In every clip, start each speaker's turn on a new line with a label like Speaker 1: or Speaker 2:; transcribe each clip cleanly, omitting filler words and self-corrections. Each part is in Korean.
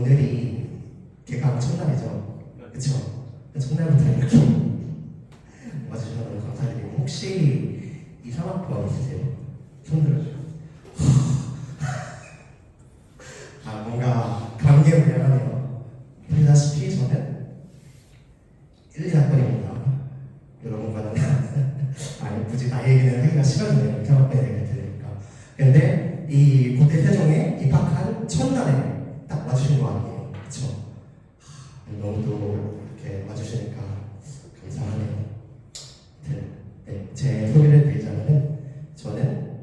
Speaker 1: 오늘이 개강 첫날이죠. 그쵸? 첫날부터 이렇게 와주셔서 너무 감사드리고, 혹시 이 3학번 있으세요? 손 들어주세요. 뭔가 감개무량하네요. 보시다시피 저는 1, 2학번입니다. 여러분과는 아니 굳이 나이 얘기는 하기가 싫어지네요. 3학번 얘기를 들으니까. 근데 이 고대 세종에 입학한 첫날에 딱 와주신 거 아니에요. 그쵸? 너무도 이렇게 와주시니까 감사하네요. 네, 제 소개를 드리자면 저는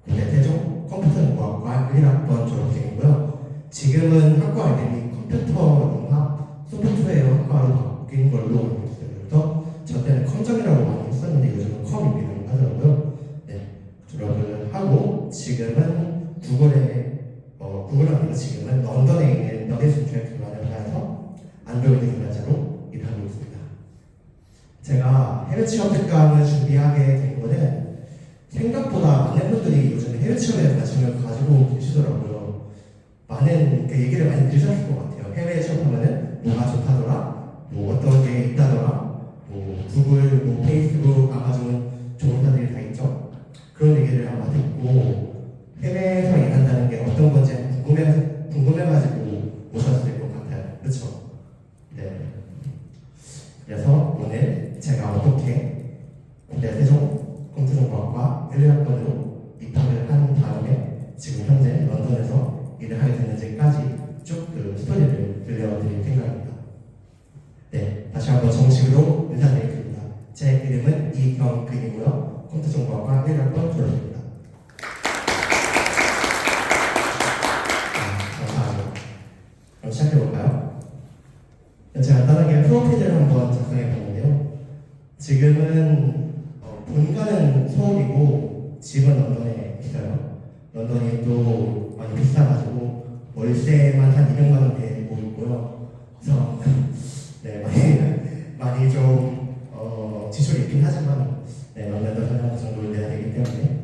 Speaker 1: 고대 세종 컴퓨터공학과 1학번 졸업생이고요. 지금은 학과 이름이 컴퓨터융합 소프트웨어 학과로 바뀐 걸로 알고 있어요. 그래서 저 때는 컴정이라고 많이 했었는데 요즘은 컴이라고 하더라고요. 네, 졸업을 하고 지금은 구글은 아니고 지금은 런던에 있는 너겟 인터랙티브라는 회사에서 안드로이드 개발자로 일하고 있습니다. 제가 해외 취업 특강을 준비하게 된 거는 생각보다 많은 분들이 요즘 해외 취업에 관심을 가지고 계시더라고요. 많은 얘기를 많이 들으셨을 것 같아요. 해외 취업하면은 뭐가 좋다더라, 뭐 어떤 게 있다더라, 뭐 구글, 뭐 페이스북, 아마존 좋은 회사들이 다 있죠. 그런 얘기를 아마 듣고 해외에서 일한다는 게 어떤 건지 궁금해가지고 오셨을 것 같아요. 그렇죠? 네. 그래서 오늘 제가 어떻게 고대 세종 컴퓨터공학과 1학번으로 입학을 한 다음에 지금 현재 런던에서 일을 하게 됐는지까지 쭉 그 스토리를 들려드릴 생각입니다. 네, 다시 한번 정식으로 인사드리겠습니다. 제 이름은 이경근이고요. 컴퓨터공학과 1학번 졸업입니다. 감사합니다. 그럼 시작해볼까요? 제가 간단하게 프로필을 한번 작성해봤는데요. 지금은 본가는 서울이고 집은 런던에 있어요. 런던이 또 많이 비싸가지고 월세만 한 200만 원 내고 있고요. 그래서 네, 많이 좀 지출이 있긴 하지만 네, 런던도 한 정도 내야 되기 때문에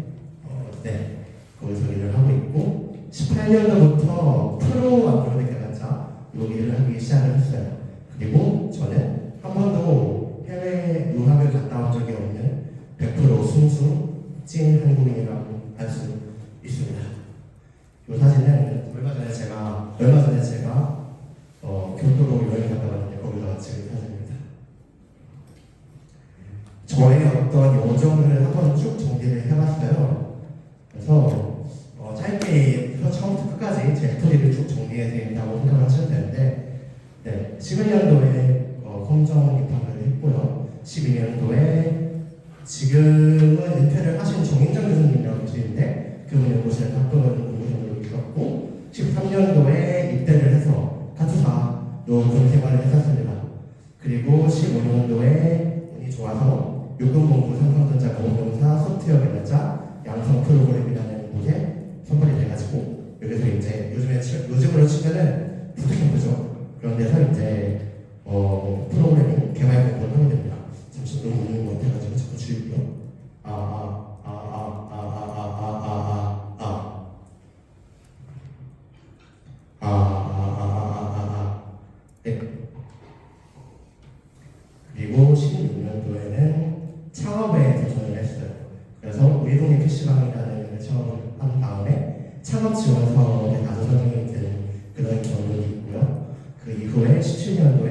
Speaker 1: 네, 거기서 일을 하고 있고 18년도부터 프로 안드로이드 개발자 일을 하기 시작을 했어요. 그리고 저는 한 번도 해외 유학을 갔다 온 적이 없는 100% 순수 찐 한국인이라고 할 수 있습니다. 이 사진은 얼마 전에 제가 교토로 여행 갔다 왔는데 거기서 찍은 사진입니다. 저의 어떤 여정을 한번 쭉 정리를 해봤어요. 그래서 짧게 처음부터 끝까지 제 스토리를 쭉 정리해야 된다고 생각을 하셔도 되는데 네, 11년도에 컴정 입학을 했고요. 12년도에 지금은 은퇴를 하신 정인정 교수님이라고 계시는데 그분 연구실에 가끔은 공부생으로 있었고 13년도에 입대를 해서 카투사로 군생활을 했었습니다. 그리고 15년도에 운이 좋아서 요금공부 삼성전자 공공사 소프트웨어 개발자 양성 프로그램이라는 곳에 선발이 돼가지고 여기서 이제 요즘으로 치면은 부트캠프죠. 그런 데서 이제 프로그래밍 개발 공부를 하게 됩니다. 잠시 너무 웃는 것 같아가지고 자꾸 줄일게요. 네. 그리고 16년도에는 창업에 도전을 했어요. 그래서 우리 동네 PC방이라는 창업을 한 다음에 창업 지원 사업에 가서 선정이 된 그런 경험이 있고요. 그 이후에 17년도에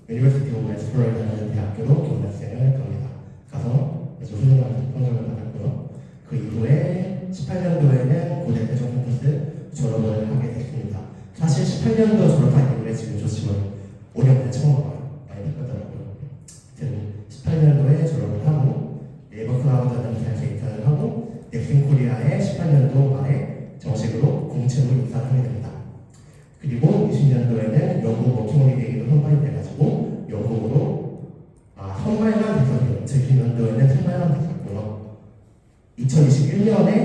Speaker 1: 유니버시티 오브 웨스트버리라는 대학교로 교환학생을 갑니다. 가서 훌륭한 성적을 받았고요. 그 이후에 18년도에는 고대 세종 캠퍼스 졸업을 하게 됐습니다. 사실 18년도 졸업한 이후에 지금 저 집을 5년 만에 처음 와요. 많이 바뀌었더라고요. 18년도에 졸업을 하고 네이버 클라우드라는 회사에서 입사를 하고 넥슨 코리아에 18년도 말에 정식으로 공채로 입사를 하게 됩니다. 그리고 20년도에는 영국 워킹홀리데이로 선발이 돼가지고 영국으로 선발만 됐었고요. 20년도에는 선발만 됐었고요. 2021년에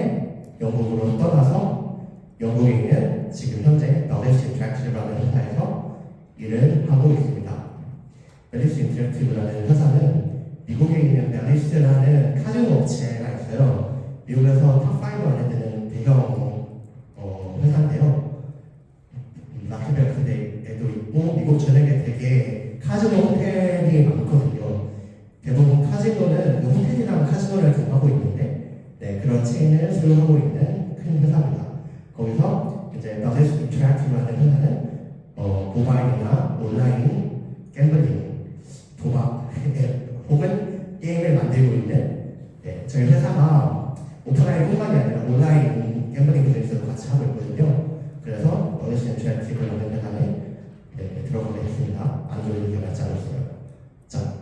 Speaker 1: 영국으로 떠나서 영국에 있는 지금 현재 너겟 인터랙티브라는 회사에서 일을 하고 있습니다. 멜리스 인터랙티브라는 회사는 미국에 있는 멜리스라는 카지노 업체가 있어요. 미국에서 탑5 안에 드는 대형 회사인데요. 라스베가스 네, 그런 체인을 소유하고 있는 큰 회사입니다. 거기서 이제 Brothers Interactive라는 회사는 모바일이나 온라인 갬블링, 도박 혹은 게임을 만들고 있는 저희 회사가 오프라인뿐만이 아니라 온라인 갬블링 비즈니스도 같이 하고 있거든요. 그래서 Brothers Interactive라는 회사에 들어가게 됐습니다. 안 좋은 일이 맞지 않았어요. 자,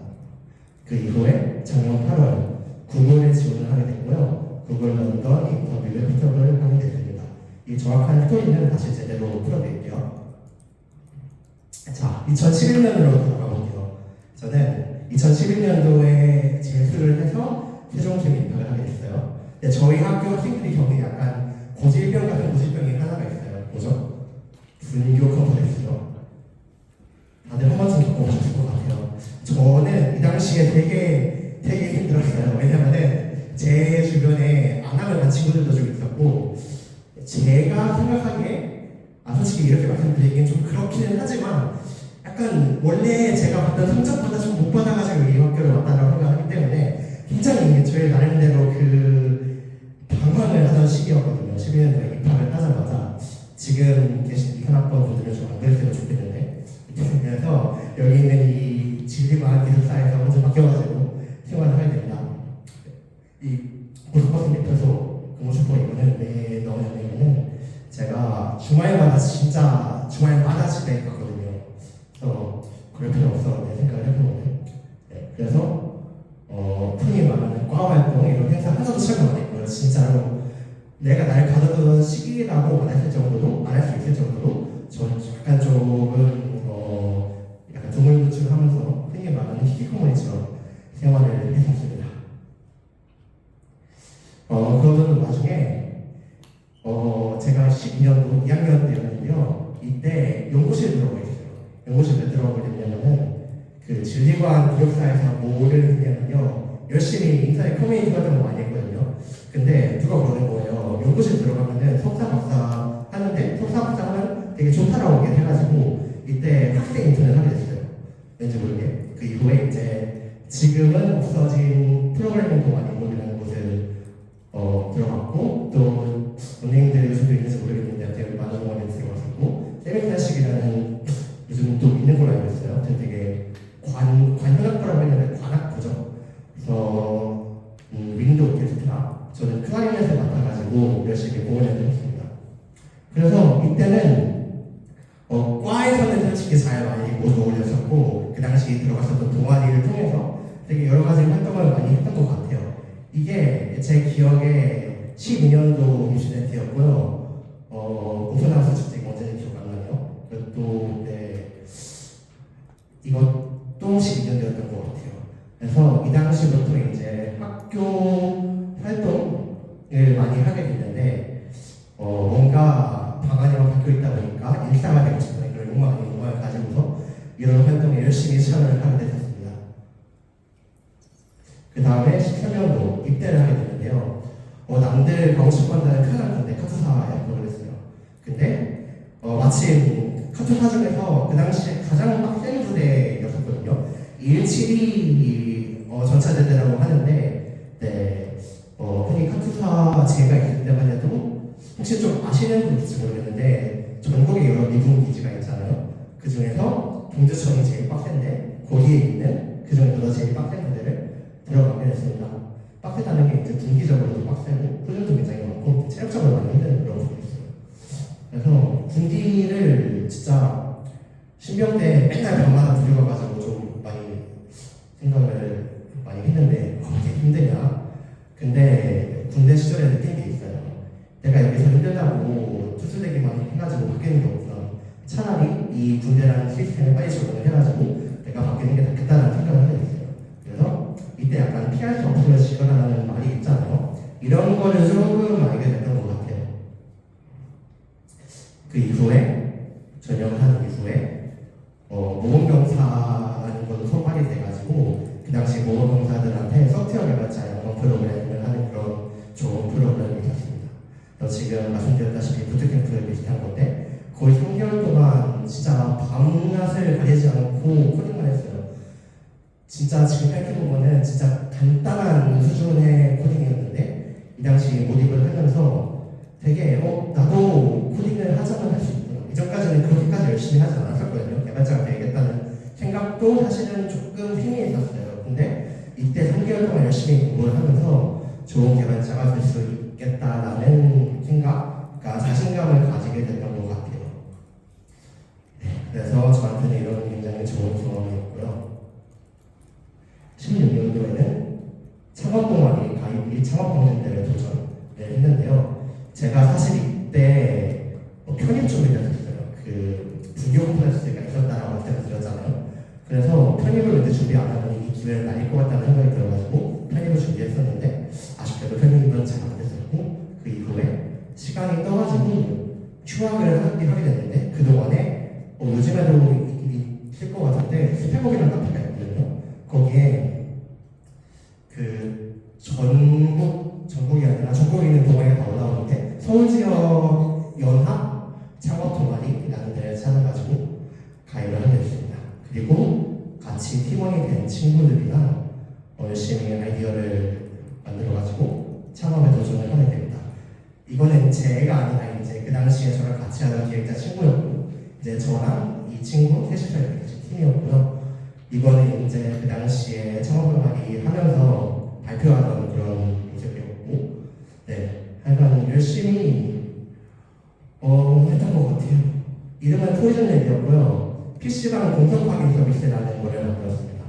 Speaker 1: 그 이후에 작년 8월 구글에 지원을 하게 됐고요. 구글 런던 인터뷰에 합격을 하게 됐습니다. 이 정확한 스토리는 다시 제대로 풀어드릴게요. 자, 2011년으로 돌아가 볼게요. 저는 2011년도에 재수를 해서 세종시에 입학을 하게 됐어요. 근데 저희 학교 학생들이 겪는 약간 고질병 같은 고질병이 하나가 있어요. 뭐죠? 분교 컴플렉스요. 다들 한 번쯤 겪어보셨을 것 같아요. 저는 이 당시에 되게 힘들었어요. 왜냐면은 제 주변에 안 하면 간 친구들도 좀 있었고, 제가 생각하기에 솔직히 이렇게 말씀드리긴 좀 그렇기는 하지만 약간 원래 제가 받던 성적보다 좀 못 받아가지고 이 학교를 왔다라고 생각하기 때문에 굉장히 저희 나름대로 그 방황을 하던 시기였거든요. 12년도에 입학을 하자마자 지금 계신 2학번 분들은 좀 안 그랬으면 좋겠는데, 그래서 여기 있는 이 진리과학 기술사에서 먼저 바뀌어가지고 생활을 하게 됩니다. 이 고속버스 밑에서 근무슈퍼 이거는 왜 넣었냐면은 제가 주말마다 진짜 주말마다 집에 갔거든요. 그래서 그럴 필요 없어 내 생각을 해보면 그래서 흔히 말하는 과활동 이런 행사 하나도 참여 안 했고요. 진짜로 내가 날 가져두던 시기라고 말할 수 있을 정도로 저는 약간 조금 약간 두물부출하면서 흔히 말하는 히키코모리처럼 생활을 했었습니다. 그러던 와중에 제가 12년도 2학년 때였는데요. 이때 연구실에 들어가 있어요. 연구실에 들어가게 되면은 그 진리과학 기획사에서 뭐를 했냐면요. 열심히 인터넷 커뮤니티 같은 거 많이 했거든요. 근데 누가 그러는 거예요. 연구실 들어가면은 석사 박사 하는데 석사 박사 하면 되게 좋다라고 해가지고 이때 학생 인터넷 하게 됐어요. 왠지 모르게. 그 이후에 이제 지금은 없어진 프로그래밍 동안 인문이라는 곳을 들어갔고 또 은행들 요즘도 있는지 모르겠는데 되게 많은 동안에 들어갔었고 세미클래식이라는 요즘 또 있는 걸로 알고 있어요. 되게 관현악부라고 했는데 관악부죠. 그래서 윈드 오케스트라 저는 클라리넷을 맡아가지고 열심히 공연을 했습니다. 그래서 이때는 과에서는 솔직히 잘 많이 못 어울렸었고 그 당시 들어갔었던 동아리를 통해서 되게 여러 가지 활동을 많이 했던 것 같아요. 이게 제 기억에 12년도 입시네트였고요. 오픈하우스 축제 언제는 기억 안 나요. 또 이것도 12년도였던 것 같아요. 그래서 이 당시부터 이제 학교 활동을 많이 하게 됐는데 뭔가 방안이랑 바뀌어 있다 보니까 일상화 되고 싶은 그런 욕망을 가지고서 이런 활동에 열심히 참여를 하게 됐습니다. 그 다음에 13년도 입대를 하게 되는데요. 남들 가고싶어한다는 큰학교인데 카투사에 합격을 했어요. 근데 마침 카투사 중에서 그 당시에 가장 빡센 부대였었거든요. 172 전차대대라고 하는데 흔히 카투사 제가 있을 때만 해도 혹시 좀 아시는 분 있을지 모르겠는데 전국에 여러 미군 기지가 있잖아요. 그 중에서 동두천이 제일 빡센데 거기에 있는 그 중에서 제일 빡센 부대를 들어가게 됐습니다. 빡세다는 게 이제 군기적으로도 빡세고 훈련도 굉장히 많고 체력적으로 많이 힘든 그런 부분이 있어요. 그래서 군기를 진짜 신병 때 맨날 밤마다 부려가가지고 좀 많이 생각을 많이 했는데 이게 힘드냐? 근데 군대 시절에 느낀 게 있어요. 내가 여기서 힘들다고 투수되기만 해가지고 바뀌는 게 없어. 차라리 이 군대라는 시스템에 빨리 적응을 해가지고 내가 바뀌는 게 낫겠다는 생각을 하게 됐어요. 그래서 이때 약간 피할 수 없으면 지거라는 말이 있잖아요. 이런 거를 조금 알게 됐던 것 같아요. 그 이후에 전역을 하는 이후에 모범병사라는 것도 선발이 돼가지고 그 당시 모범병사들한테 소프트웨어 개발 자격증 프로그램을 하는 그런 좋은 프로그램이 있었습니다. 지금 말씀드렸다시피 부트캠프 비슷한 건데 거의 3개월 동안 진짜 밤낮을 가리지 않고 코딩만 했어요. 진짜 지금 생각해보면은 진짜 간단한 수준의 코딩이었는데 이 당시 같이 몰입을 하면서 되게 나도 코딩을 하자면 할 수 있구나. 이전까지는 그렇게까지 열심히 하지 않았었거든요. 개발자가 되겠다는 생각도 사실은 조금 힘이 있었어요. 근데 이때 3개월 동안 열심히 공부를 하면서 좋은 개발자가 될 수 있겠다라는 생각, 그러니까 자신감을 가지게 됐던 것 같아요. 네, 그래서 저한테는 이런 굉장히 좋은 경험이었고요. 16년도에는 창업동아리 가입 및 창업경쟁대회 도전을 했는데요. 제가 사실 이때 편입 준비를 했었어요. 그 불교 컨퍼런스가 있었다라고 그때 드렸잖아요. 그래서 편입을 왠지 준비 안 하면 이 기회를 날릴 것 같다는 생각이 들어가지고 편입을 준비했었는데 아쉽게도 편입은 잘 안 됐었고 그 이후에 시간이 떠가지고 휴학을 하게 됐는데 그동안에 요즘에도 일이 쉴 것 같은데 스펙업이라는 카페가 있거든요. 거기에 그 전국이 아니라 전국에 있는 동아리가 다 올라오는데 서울지역 연합 창업 동아리라는 데를 찾아가지고 가입을 하게 됐습니다. 그리고 같이 팀원이 된 친구들이랑 열심히 아이디어를 만들어가지고 창업에 도전을 하게 됩니다. 이거는 제가 아니라 이제 그 당시에 저랑 같이 하는 기획자 친구였고 이제 저랑 이 친구 셋이서 이렇게 팀이었고요. 이거는 이제 그 당시에 창업 동아리 하면서 발표하던 그런 모습이었고, 네, 하여간 열심히 했던 것 같아요. 이름은 토리즘랩이었고요. PC방 공석 확인 서비스라는 거를 만들었습니다.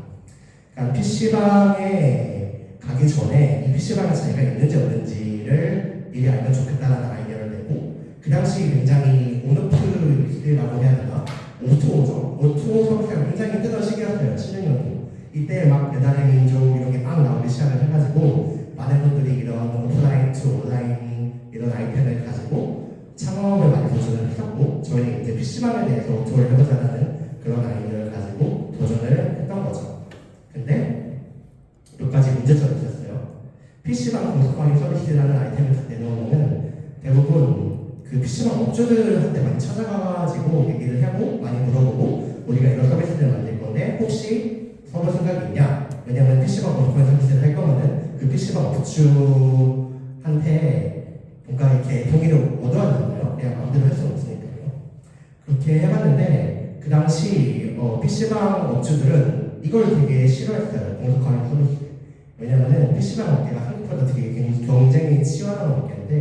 Speaker 1: 그러니까 PC방에 가기 전에 이 PC방에 자기가 있는지 없는지를 미리 알면 좋겠다라는 아이디어를 내고, 그 당시 굉장히 온오프라고 해야 되나? 오토 서비스가 굉장히 뜨던 시기였어요. 16년도. 이때 막 배달의 민족 이런 게 막 나오기 시작을 해가지고 많은 분들이 이런 오프라인 투 온라인 이런 아이템을 가지고 창업을 많이 도전을 했었고 저희는 이제 PC방에 대해서 오토를 해보자는 그런 아이디어를 가지고 도전을 했던 거죠. 근데 몇 가지 문제점이 있었어요. PC방 공석방위 서비스라는 아이템을 내놓으면 대부분 그 PC방 업주들한테 많이 찾아가가지고 얘기를 하고 많이 물어보고 우리가 이런 서비스를 만들 건데 혹시 서볼 생각이 있냐? 왜냐면 PC방 공석방위 서비스를 할 거면은 그 PC방 업주한테 뭔가 이렇게 동의를 얻어야 되잖아요. 그냥 마음대로 할 수는 없으니까요. 그렇게 해봤는데 그 당시 PC방 업주들은 이걸 되게 싫어했어요. 공석방위 서비스. 왜냐면은 PC방 업계가 생각보다 되게 경쟁이 치열한 업계인데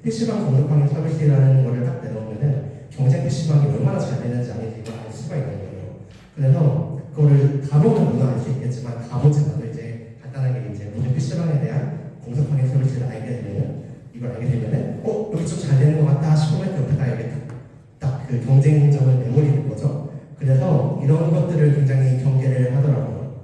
Speaker 1: PC방 공석방위 서비스라는 거를 딱 내놓으면은 경쟁 PC방이 얼마나 잘 되는지 아닌지 이걸 알 수가 있는 거예요. 그래서 그거를 가보면 물론 알 수 있겠지만 가보지 않아도 이제 간단하게 이제 모든 PC방에 대한 공석방위 서비스를 알게 되면은 이걸 알게 되면은 여기 좀 잘 되는 것 같다 싶으면 옆에다 이렇게 딱 그 경쟁점을 내몰리는 거죠. 그래서 이런 것들을 굉장히 경계를 하더라고요.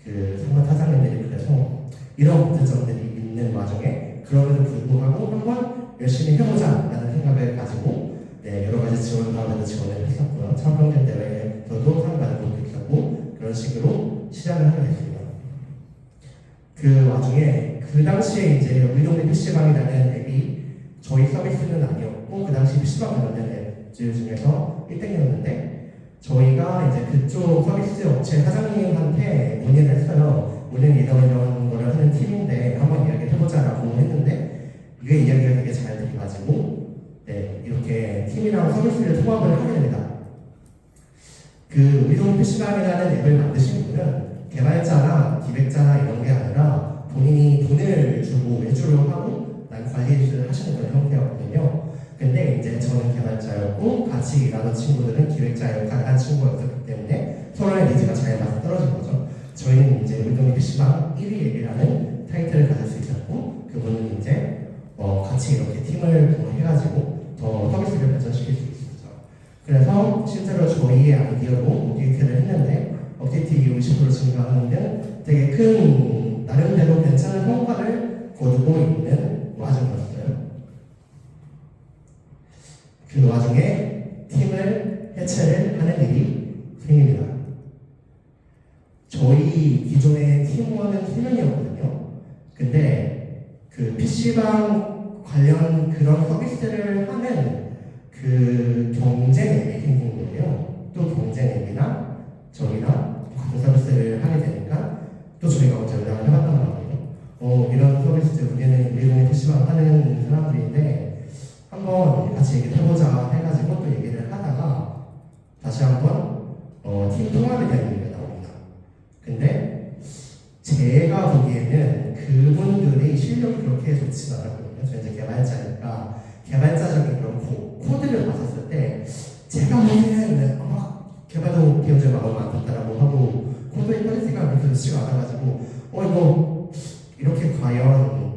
Speaker 1: 그 상가 사장님들이. 그래서 이런 문제점들이 있는 와중에 그럼에도 불구하고 한번 열심히 해보자라는 생각을 가지고 여러 가지 지원 가운데도 지원을 했었고요. 창업경쟁 대회에서도 상 받은 것도 있었고 그런 식으로 시작을 하게 됐습니다. 그 와중에 그 당시에 이제 우리 동네 PC방이라는 앱이 저희 서비스는 아니었고 그 당시 PC방 관련된 앱들 중에서 1등이었는데 저희가 이제 그쪽 서비스 업체 사장님한테 문의를 했어요. 우리는 이런 거를 하는 팀인데 한번 이야기를 해보자라고 했는데 이게 이야기가 되게 잘 들려가지고 이렇게 팀이랑 서비스를 통합을 하게 됩니다. 그 우리 동네 PC방이라는 앱을 만드신 분은 개발자나 기획자나 이런 게 아니라 본인이 돈을 주고 외주를 하고 난 관리를 하시는 그런 형태였거든요. 근데 이제 저는 개발자였고 같이 일하는 친구들은 기획자 역할을 한 친구였기 때문에 서로의 니즈가 잘 맞아 떨어진 거죠. 저희는 이제 우리 동네 PC방 1위 앱이라는 타이틀을 가질 수 있었고 그분은 이제 같이 이렇게 팀을 해가지고 더 서비스를 발전시킬 수 있었죠. 그래서 실제로 저희의 아이디어로 업데이트를 했는데 업데이트 이후 20% 증가하는 등 되게 큰 나름대로 괜찮은 성과를 거두고 있는 와중이었어요. 그 와중에 팀을 해체를 하는 일이 생깁니다. 저희 기존의 팀원은 3명이었거든요. 근데 그 PC방 관련 그런 서비스를 하는 그 경쟁 앱이 생긴 거예요. 또 경쟁 앱이나 저희랑 같은 서비스를 하게 되니까 또 저희가 먼저 연락을 해봤단 말이에요. 이런 서비스 우리는 우리 동네 PC방 하는 같이 얘기를 해보자 해가지고 또 얘기를 하다가 다시 한번 팀 통합에 대한 얘기가 나옵니다. 근데 제가 보기에는 그분들이 실력이 그렇게 좋지는 않았거든요. 저 이제 개발자니까 개발자적인 그런 코드를 봤었을 때 제가 보기에는 개발도 비용제 마음을 안 탔다라고 하고 코드의 퀄리티가 그렇게 좋지가 않아가지고 이거 이렇게 과연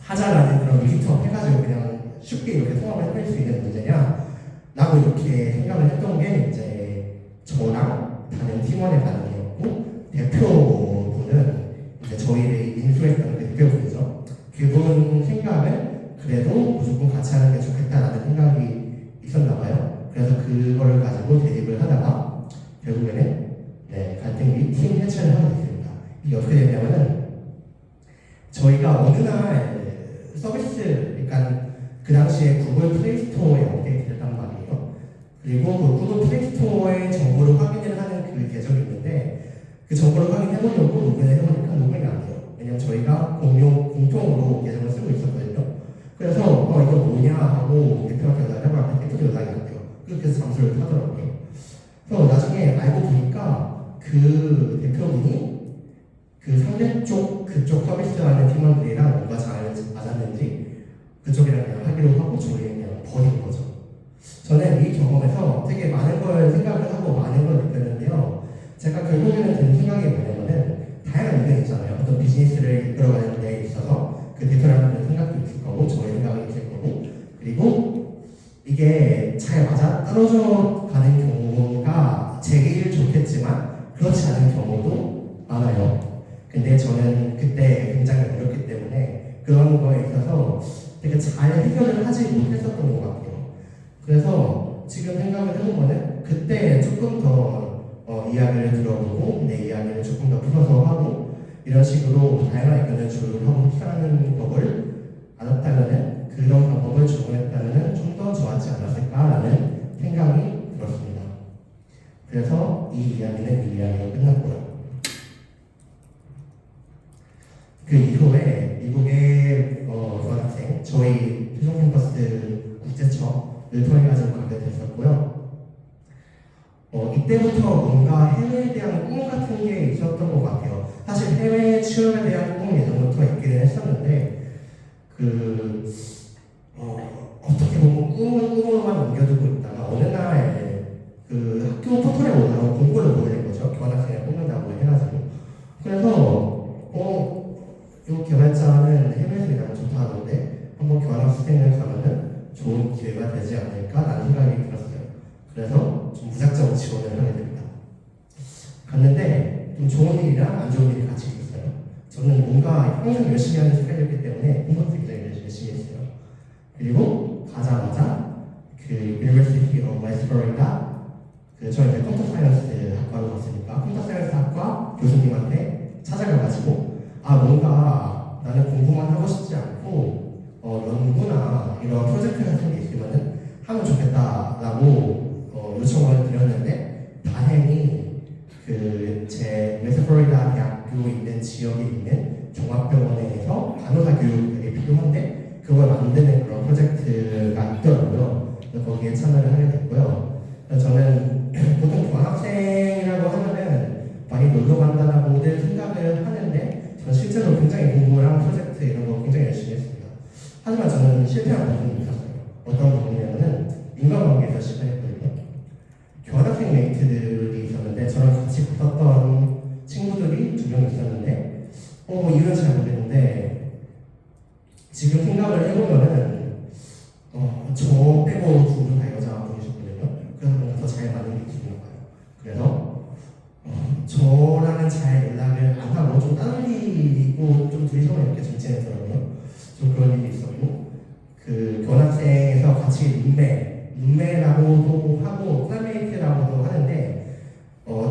Speaker 1: 하자라는 그런 리히트업 해가지고 그냥 쉽게 이렇게 통합을 해낼 수 있는 문제냐 라고 이렇게 생각을 했던 게 이제 저랑 다른 팀원의 반응이었고 대표분은 이제 저희를 인수했던 그 대표분이죠. 그분 생각은 그래도 무조건 같이 하는 게 좋겠다라는 생각이 있었나 봐요. 그래서 그거를 가지고 대립을 하다가 결국에는 갈등이 팀 해체를 하게 됐습니다. 이게 어떻게 됐냐면은 저희가 어느 날 서비스, 그러니까 그 당시에 구글 플레이스토어에 업데이트를 했단 말이에요. 그리고 그 구글 플레이스토어의 정보를 확인을 하는 그 계정이 있는데 그 정보를 확인해보려고 로그인을 해보니까 로그인이 안 돼요. 왜냐면 저희가 공통으로 계정을 쓰고 있었거든요. 그래서 이거 뭐냐 하고 대표한테 연락을 해봤는데 대표도 연락이 안 돼요. 그래서 잠수를 타더라고요. 그래서 나중에 알고 보니까 그 대표분이 그 상대 쪽 그쪽 서비스하는 팀원들이랑 뭔가 잘 맞았는지 그쪽이랑 그냥 하기로 하고 저희는 그냥 버린 거죠. 저는 이 경험에서 되게 많은 걸 생각을 하고 많은 걸 느꼈는데요. 제가 결국에는 든 생각이 뭐냐면은 다양한 의견이 있잖아요. 어떤 비즈니스를 이끌어가는 데 있어서 그 대표라는 생각도 있을 거고 저의 생각이 있을 거고 그리고 이게 잘 맞아 떨어져 가는 경우가 제일 좋겠지만 그렇지 않은 경우도 많아요. 근데 저는 그때 굉장히 어렸기 때문에 그런 거에 있어서 되게 잘 해결을 하지 못했었던 것 같아요. 그래서 지금 생각을 해보면은 그때 조금 더 이야기를 들어보고 내 이야기를 조금 더 풀어서 하고 이런 식으로 다양한 의견을 조율하고 필요하는 법을 알았다면은 그런 방법을 적용했다면은 좀 더 좋았지 않았을까라는 생각이 들었습니다. 그래서 이 이야기는 이 이야기로 끝났고요. 그 이후에 미국의 교환학생 저희 최종 캠퍼스 국제청을 통해 가지고 가게 됐었고요. 이때부터 뭔가 해외에 대한 꿈 같은 게 있었던 것 같아요. 사실 해외 취업에 대한 꿈 예전부터 있기는 했었는데 어떻게 보면 꿈은 꿈으로만 넘겨두고 있다가 어느 날 그 학교 포털에 올라온 공고를 보게 된 거죠. 교환학생을 뽑는다고 해가지고. 그래서 이 개발자는 해외에서 일하면 좋다 하던데 한번 교환학생을 가면은 좋은 기회가 되지 않을까라는 생각이 들었어요. 그래서 좀 무작정 지원을 하게 됩니다. 갔는데 좀 좋은 일이랑 안 좋은 일이 같이 있었어요. 저는 뭔가 항상 열심히 하는 스타일이었기 때문에 공부도 굉장히 열심히 했어요. 그리고 가자마자 그 University of West Florida 저는 이제 컴퓨터 사이언스 학과로 갔으니까 컴퓨터 사이언스 학과 교수님한테 찾아가가지고 뭔가 나는 공부만 하고 싶지 않고 연구나 이런 프로젝트 같은 게 있으면은 하면 좋겠다라고 요청을 드렸는데 다행히 제 웨스트플로리다 대학교 있는 지역에 있는 종합병원에서 간호사 교육이 필요한데 그걸 만드는 그런 프로젝트가 있더라고요. 그래서 거기에 참여를 하게 됐고요. 저는 보통 교환학생이라고 하면은 많이 놀러 간다라고들 생각을 하는데 저는 실제로 굉장히 공부랑 프로젝트 이런 거 굉장히 열심히 했습니다. 하지만 저는 실패한 부분이 있었어요. 어떤 부분이냐면은 인간관계에서 실패했거든요. 교환학생 메이트들이 있었는데 저랑 같이 붙었던 친구들이 2명 있었는데 이유는 잘 모르겠는데 지금 생각을 해보면은 저 빼고 두 분 다 여자분이셨거든요. 그래서 뭔가 더 잘 맞는 게 있었나 봐요. 그래서 저랑은 잘 연락을 안 하고 좀 따돌리고 좀 둘이서만 이렇게 좀 지내더라고요. 좀 그런 일이 있었고 그 교환학생에서 같이 룸메라고도 하고 플랫메이트라고도 하는데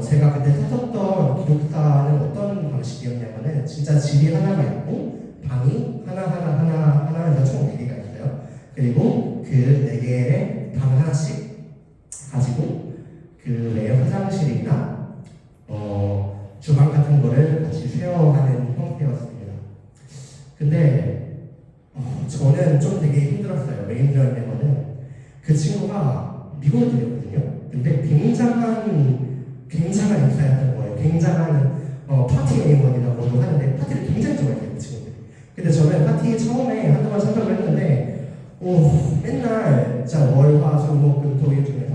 Speaker 1: 제가 그때 썼었던 기숙사는 어떤 방식이었냐면은 진짜 집이 하나가 있고 방이 하나에서 총 4개가 있어요. 그리고 그 4개의 방 하나씩 가지고 그 내 화장실이나 주방 같은 거를 같이 쉐어하는 형태였습니다. 근데 저는 좀 되게 힘들었어요. 왜 힘들었냐면은 그 친구가 미국을 들렸거든요. 근데 굉장한 인싸였던 거예요. 굉장한 파티 애니먼이라고도 하는데 파티를 굉장히 좋아해요, 그 친구들이. 근데 저는 파티 처음에 한동안 참석을 했는데 맨날 진짜 월화수목금토일 중에서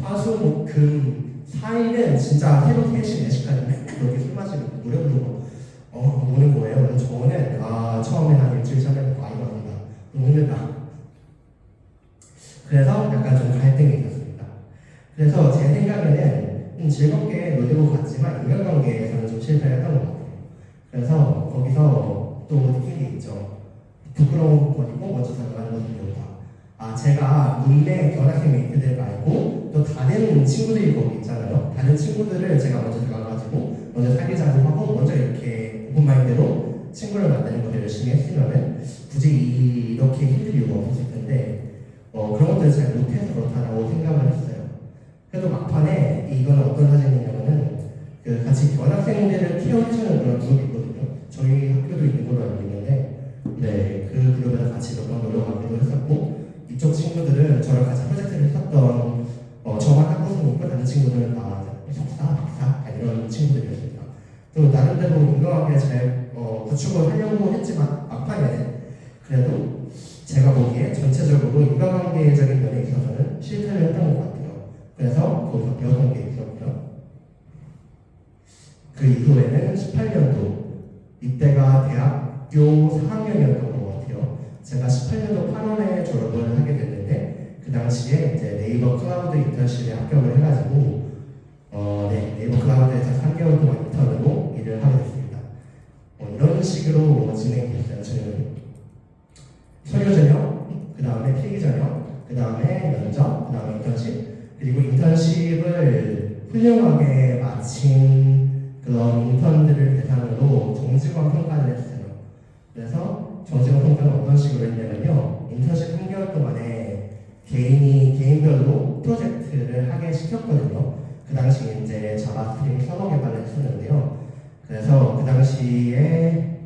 Speaker 1: 화수목금 4일은 진짜 새벽 3시, 4시까지 맨날 그렇게 술 마시고 노래 부르고 노는 거예요. 그래서 저는 처음에 한 일주일 참여했고 이거 아니다. 너무 힘들다. 그래서 약간 좀 갈등이 있었습니다. 그래서 제 생각에는 즐겁게 놀고 갔지만 인간관계에서는 좀 실패했던 것 같아요. 그래서 거기서 또 느낀 게 있죠. 부끄러운 것이고 먼저 다가가는 것은 배우다. 제가 룸메 견학생 메이트들 말고 또 다른 친구들이 거기 있잖아요. 다른 친구들을 제가 먼저 다가가지고 먼저 사귀자고 하고 먼저 이렇게 오픈마인드로 친구를 만드는 것을 열심히 했으면은 굳이 이렇게 힘들 이유가 없었을 텐데 그런 것들을 잘 못해서 그렇다라고 생각을 했어요. 그래도 막판에 이건 어떤 사진이냐면은 그 같이 견학생들을 케어해주는 그런 그룹이 있거든요. 저희 학교도 있는 걸로 알고 있는데 그 그룹에서 같이 몇 번 놀러가기도 했었고 이쪽 친구들은 저랑 같이 프로젝트를 했었던 저만 학부생이고 다른 친구들은 다 석사, 박사 이런 친구들이었습니다. 또 나름대로 인간관계 잘 구축을 하려고 했지만 막판에는 그래도 제가 보기에 전체적으로 인간관계적인 면에 있어서는 실패를 했던 것 같아요. 그래서 거기서 배웠던 게 있었고요. 그 이후에는 18년도 이때가 대학교 4학년이었던 것 같아요. 제가 18년도 8월에 졸업을 하게 됐는데 그 당시에 이제 네이버 클라우드 인턴십에 합격을 해가지고 네이버 클라우드에서 3개월 동안 인턴으로 일을 하게 됐습니다. 이런 식으로 진행이 됐어요. 저는 서류 전형, 그 다음에 필기 전형, 그 다음에 면접, 그 다음에 인턴십, 그리고 인턴십을 훌륭하게 마친 그런 인턴들을 대상으로 정직원 평가를 했어요. 그래서 정직원 평가는 어떤 식으로 했냐면요. 인턴십 3개월 동안에 개인별로 프로젝트를 하게 시켰거든요. 그 당시 이제 자바스크립트 서버 개발을 했었는데요. 그래서 그 당시에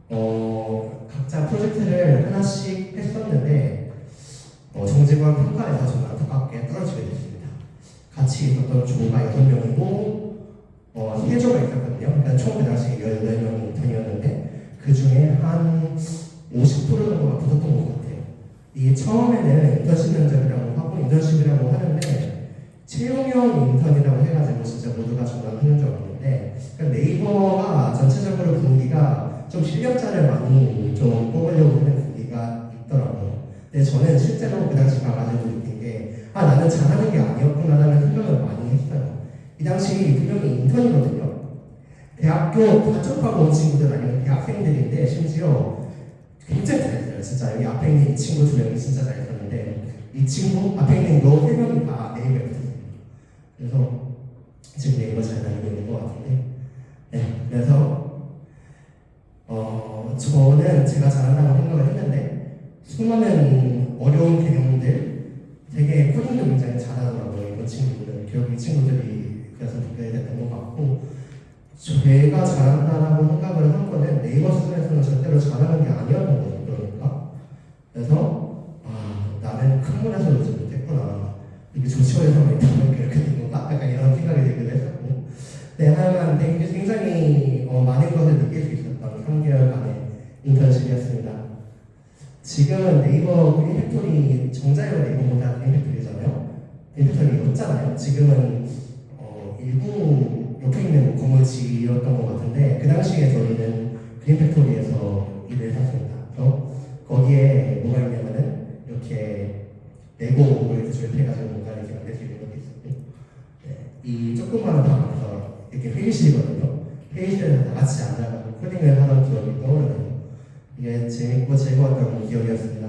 Speaker 1: 각자 프로젝트를 하나씩 했었는데 정직원 평가에서 정말 안타깝게 떨어지게 됐습니다. 같이 있었던 조가 6명이고 3조가 있었거든요. 그러니까 총 그 당시 18명이 인턴이었는데 그 중에 한 50% 정도가 붙었던 것 같아요. 이게 처음에는 인턴십 면접이라고 하고 인턴십이라고 하는데 채용형 인턴이라고 해가지고 진짜 모두가 정말 흥정적이었는데 그러니까 네이버가 전체적으로 분위기가 좀 실력자를 많이 좀 뽑으려고 하는 분위기가 있더라고요. 근데 저는 실제로 그 당시 가가지고 느낀 게 나는 잘하는 게 아니었구나라는 생각을 많이 했어요. 이 당시 분명히 인턴이거든요. 대학교 다 졸업하고 온 친구들 아니면 대학생들인데 심지어 굉장히 잘했어요. 진짜 여기 앞에 있는 이 친구 2명이 진짜 잘했었는데 이 친구 앞에 있는 너 3명이 다 네이버에 붙었어요. 그래서 지금 네이버 잘 다니고 있는 것 같은데 그래서 저는 제가 잘한다고 생각을 했는데 수많은 어려운 개념들 되게 코딩도 굉장히 잘하더라고요. 이 친구들은 결국 이 친구들이 그래서 듣게 됐던 것 같고 제가 잘한다라고 생각을 한 거는 네이버 수준에서는 절대로 잘하는 게 아니었던 거죠. 그러니까 그래서 나는 큰 문에서 놀지 못했구나. 이게 조치원에서만 있다면 그렇게 된 건가? 약간 이런 생각이 들기도 했었고 하여간 굉장히 많은 것을 느낄 수 있었던 3개월간의 인턴십이었습니다. 지금은 네이버 그린팩토리 정자유가 네이버보다 그린팩토리잖아요. 그린팩토리였잖아요. 지금은 일부 옆에 있는 건물 지었던 것 같은데 그 당시에 저희는 그린팩토리에서 일을 했습니다. 거기에 뭐가 있냐면은 이렇게 레고를 조립해가지고 뭔가 이렇게 만들 수 있는 것도 있었고 이 조그마한 방에서 이렇게 회의실이거든요. 회의실에서 다 같이 앉아가지고 코딩을 하던 기억이 떠오르네요. 이게 재밌고 즐거웠던 기억이었습니다.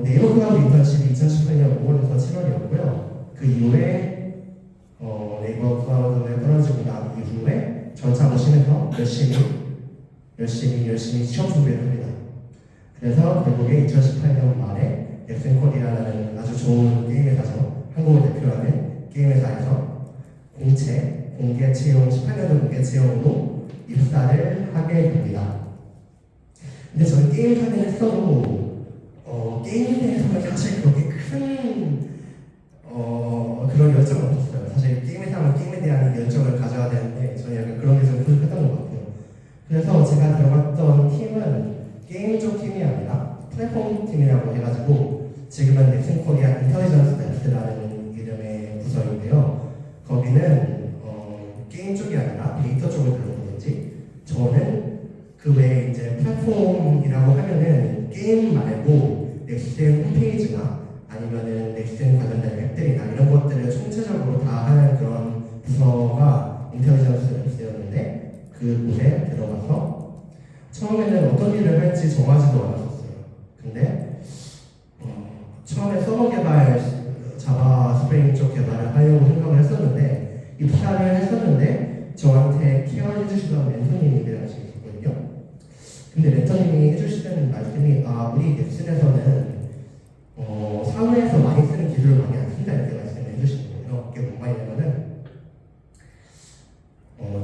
Speaker 1: 네이버 클라우드 인턴십이 2018년 5월에서 7월이었고요. 그 이후에 네이버 클라우드에 떨어지고 난 이후에 전차 오시면서 열심히 시험 준비를 합니다. 그래서 결국에 2018년 말에 넥센코리아라는 아주 좋은 게임 회사죠. 한국을 대표하는 게임 회사에서 공개 채용 18년도 공개 채용으로 입사를 하게 됩니다. 근데 저는 게임 하긴 했어도 게임에 대해서는 사실 그렇게 큰 그런 열정은 없었어요. 사실 게임에 하면 게임에 대한 열정을 가져야 되는데 저는 약간 그런 게 좀 부족했던 것 같아요. 그래서 제가 들어갔던 팀은 게임 쪽 팀이 아니라 플랫폼 팀이라고 해가지고 지금은 넥슨 코리아 인텔리전스 랩스라는 이름의 부서인데요. 거기는 게임 쪽이 아니라 데이터 쪽을 다루는지 저는 그 외에 이제 플랫폼이라고 하면은 게임 말고 넥슨 홈페이지나 아니면은 넥슨 관련된 앱들이나 이런 것들을 총체적으로 다 하는 그런 부서가 인텔리전스 랩스였는데 그곳에 들어가서 처음에는 어떤 일을 할지 정하지도 않았었어요. 근데 처음에 서버 개발, 자바 스프링 쪽 개발을 하려고 생각을 했었는데 입사를 했었는데 저한테 케어해 주시던 멘토님이 그 당시에 있었거든요. 근데 멘토님이 해주시는 말씀이 우리 넥슨에서는 사회에서 많이 쓰는 기술을 많이 안 쓴다 이렇게 말씀을 해주시는 거예요. 그게 뭔가 있냐면은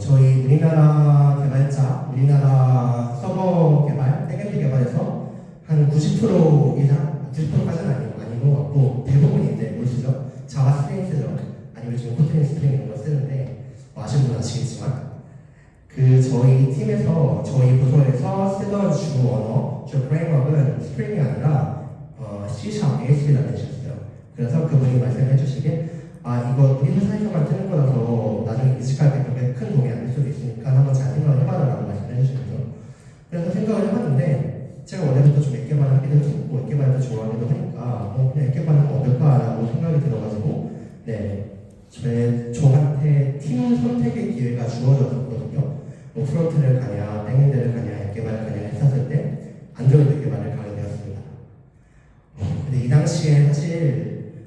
Speaker 1: 저희 우리나라 개발자, 우리나라 서버 개발, 백엔드 개발에서 한 90% 이상, 90%까지는 아닌 것 같고 대부분이 이제 모르시죠? 자바 스프링 쓰죠. 아니면 지금 코트린 스프링 이런 거 쓰는데 아시는 분 아시겠지만 저희 팀에서 저희 부서에서 쓰던 주 언어, 주 프레임워크는 스프링이 아니라 C# ASP라는 것이었어요. 그래서 그분이 말씀해 주시길 이거 우리 회사에서만 쓰는 거라서 나중에 이직할 때 그렇게 큰 도움이 안 될 수도 있으니까 한번 잘 생각을 해봐라라고 말씀해 주시면서 그래서 생각을 해봤는데 제가 원래부터 좀 앱개발 하기도 좋고 앱개발도 좋아하기도 하니까 그냥 앱개발 하면 어떨까라고 생각이 들어가지고 저한테 팀 선택의 기회가 주어졌었거든요. 프론트를 가냐, 백엔드를 가냐, 앱개발을 가냐 했었을 때 안드로이드 개발을 가게 되었습니다. 근데 이 당시에 사실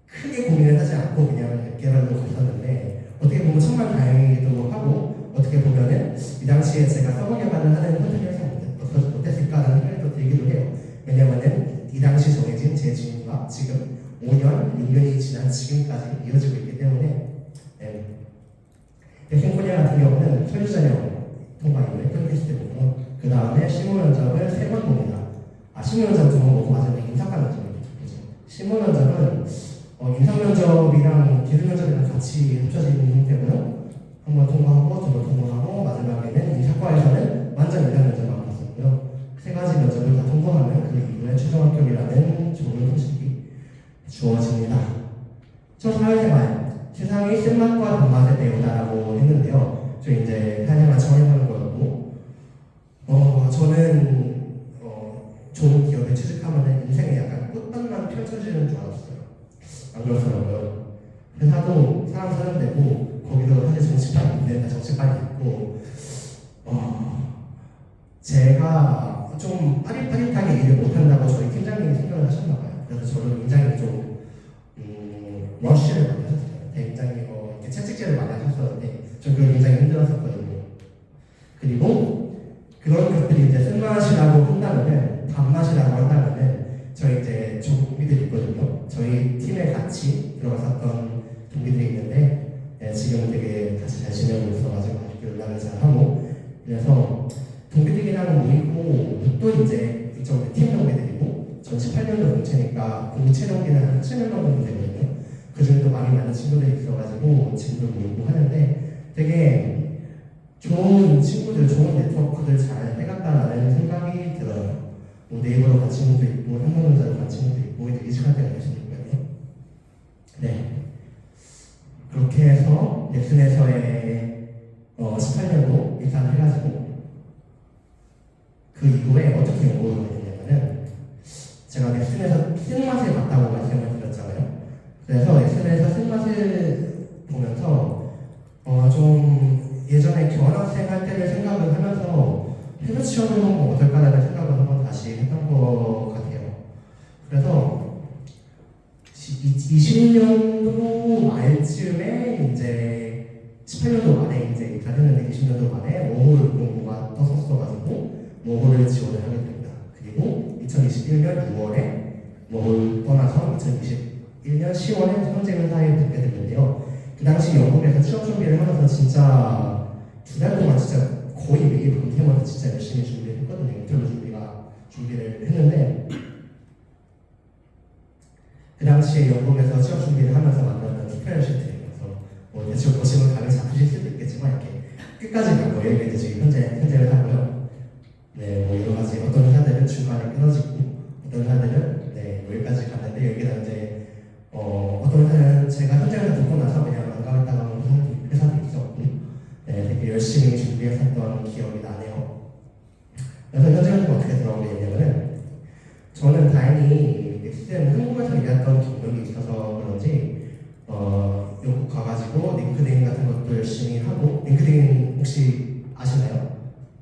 Speaker 1: 크게 고민을 하지 않고 그냥 앱개발로 갔었는데 어떻게 보면 정말 다행이기도 하고 어떻게 보면은 이 당시에 제가 서버 개발을 하는 선택을 해서 못했을까라는 생각이 또 들기도 해요. 왜냐면은 이 당시 정해진 제 직무가 지금 5년, 6년이 지난 지금까지 이어지고 있기 때문에 넥슨코리아 같은 경우는 서류전형 통과 이후에 콘테스트고요. 그 다음에 실무 면접을 3번 봅니다. 실무 면접 2번 보고 마지막에 인사과 면접을 보죠. 실무 면접은 인상 면접이랑 기술 면접이랑 같이 합쳐진 형태고요. 한 번 통과하고, 2번 통과하고, 마지막에는 인사과에서는 완전 인상 면접만 봤었고요. 3가지 면접을 다 통과하면 그 이후에 최종 합격이라는 좋은 소식이 주어집니다. 첫 사회생활, 세상이 쓴맛과 단맛의 배우다라고 했는데요. 저 이제 사회생활 처음 해보는 거였고, 저는 좋은 기업에 취직하면 인생에 약간 꽃밭만 펼쳐지는 줄 알았어요. 안 그렇더라고요. 회사도 사람 사는 데고 거기도 사실 정치판이 있는데 정치판이 있고 제가 좀 빠릿빠릿하게 일을 못한다고 저희 팀장님이 생각을 하셨나봐요. 그래서 저를 굉장히 좀 러쉬를 많이 하셨어요. 굉장히 이렇게 채찍질을 많이 하셨었는데 저 그걸 굉장히 힘들었었거든요. 그리고 그런 것들이 이제 쓴맛이라고 한다면은 단맛이라고 한다면은 저희 이제 동기들이 있거든요. 저희 팀에 같이 들어갔었던 동기들이 있는데 지금 되게 같이 잘 지내고 있어가지고 아직도 연락을 잘 하고 그래서 동기들이랑 모이고 또 이제 이쪽 팀 동기들이고 전 18년도 공채니까 공채 동기는 한 7년 정도 되거든요. 그 중에도 많은 친구들이 있어가지고 지금도 모이고 하는데 되게 좋은 친구들, 좋은 네트워크들 잘 해갔다라는 생각이 들어요. 네이버로 간 친구도 있고, 한국문자로 간 친구도 있고, 이제 이직할 때가 있으니까요. 그렇게 해서 넥슨에서의 18년도 입사를 해가지고 그 이후에 어떻게 연구를 하게 되냐면은 제가 넥슨에서 쓴맛을 봤다고 말씀을 드렸잖아요. 그래서 넥슨에서 쓴맛을 보면서 좀 예전에 교환학생 할 때를 생각을 하면서 해외 취업을 하면 어떨까라는 생각을 한번 다시 했던 것 같아요. 그래서 20년도 말쯤에 이제 18년도 만에 이제 입사했는데 20년도 만에 모홀 공고가 떴었어가지고 모홀을 지원을 하게 됩니다. 그리고 2021년 6월에 모홀 떠나서 2021년 10월에 현재 회사에 붙게 됐는데요. 그 당시 영국에서 취업 준비를 하면서 진짜 2달 동안 진짜 거의 매일 밤새면서 진짜 열심히 준비를 했거든요. 인터뷰 준비가 했는데 그 당시에 영국에서 취업 준비를 하면서 만들었던 스프레드시트예요. 그래서 뭐 대충 보시면 감이 잡히실 수도 있겠지만 이렇게 끝까지 간 거예요. 이게 지금 현재 회사고요. 네, 뭐 여러 가지 어떤 회사들은 중간에 끊어지고 어떤 회사들은 네, 여기까지 갔는데 여기는 이제 어떤 회사는 제가 현재 회사 듣고 나서 그냥 안 가겠다고 하는 회사도 있었고 네, 되게 열심히 준비했었던 기억이 나네요. 그래서 현재 회사가 어떻게 들어오게 되냐면은 저는 다행히 넥스트는 한국에서 일했던 경력이 있어서 그런지 영국 가가지고 링크드인 같은 것도 열심히 하고 링크드인 혹시 아시나요?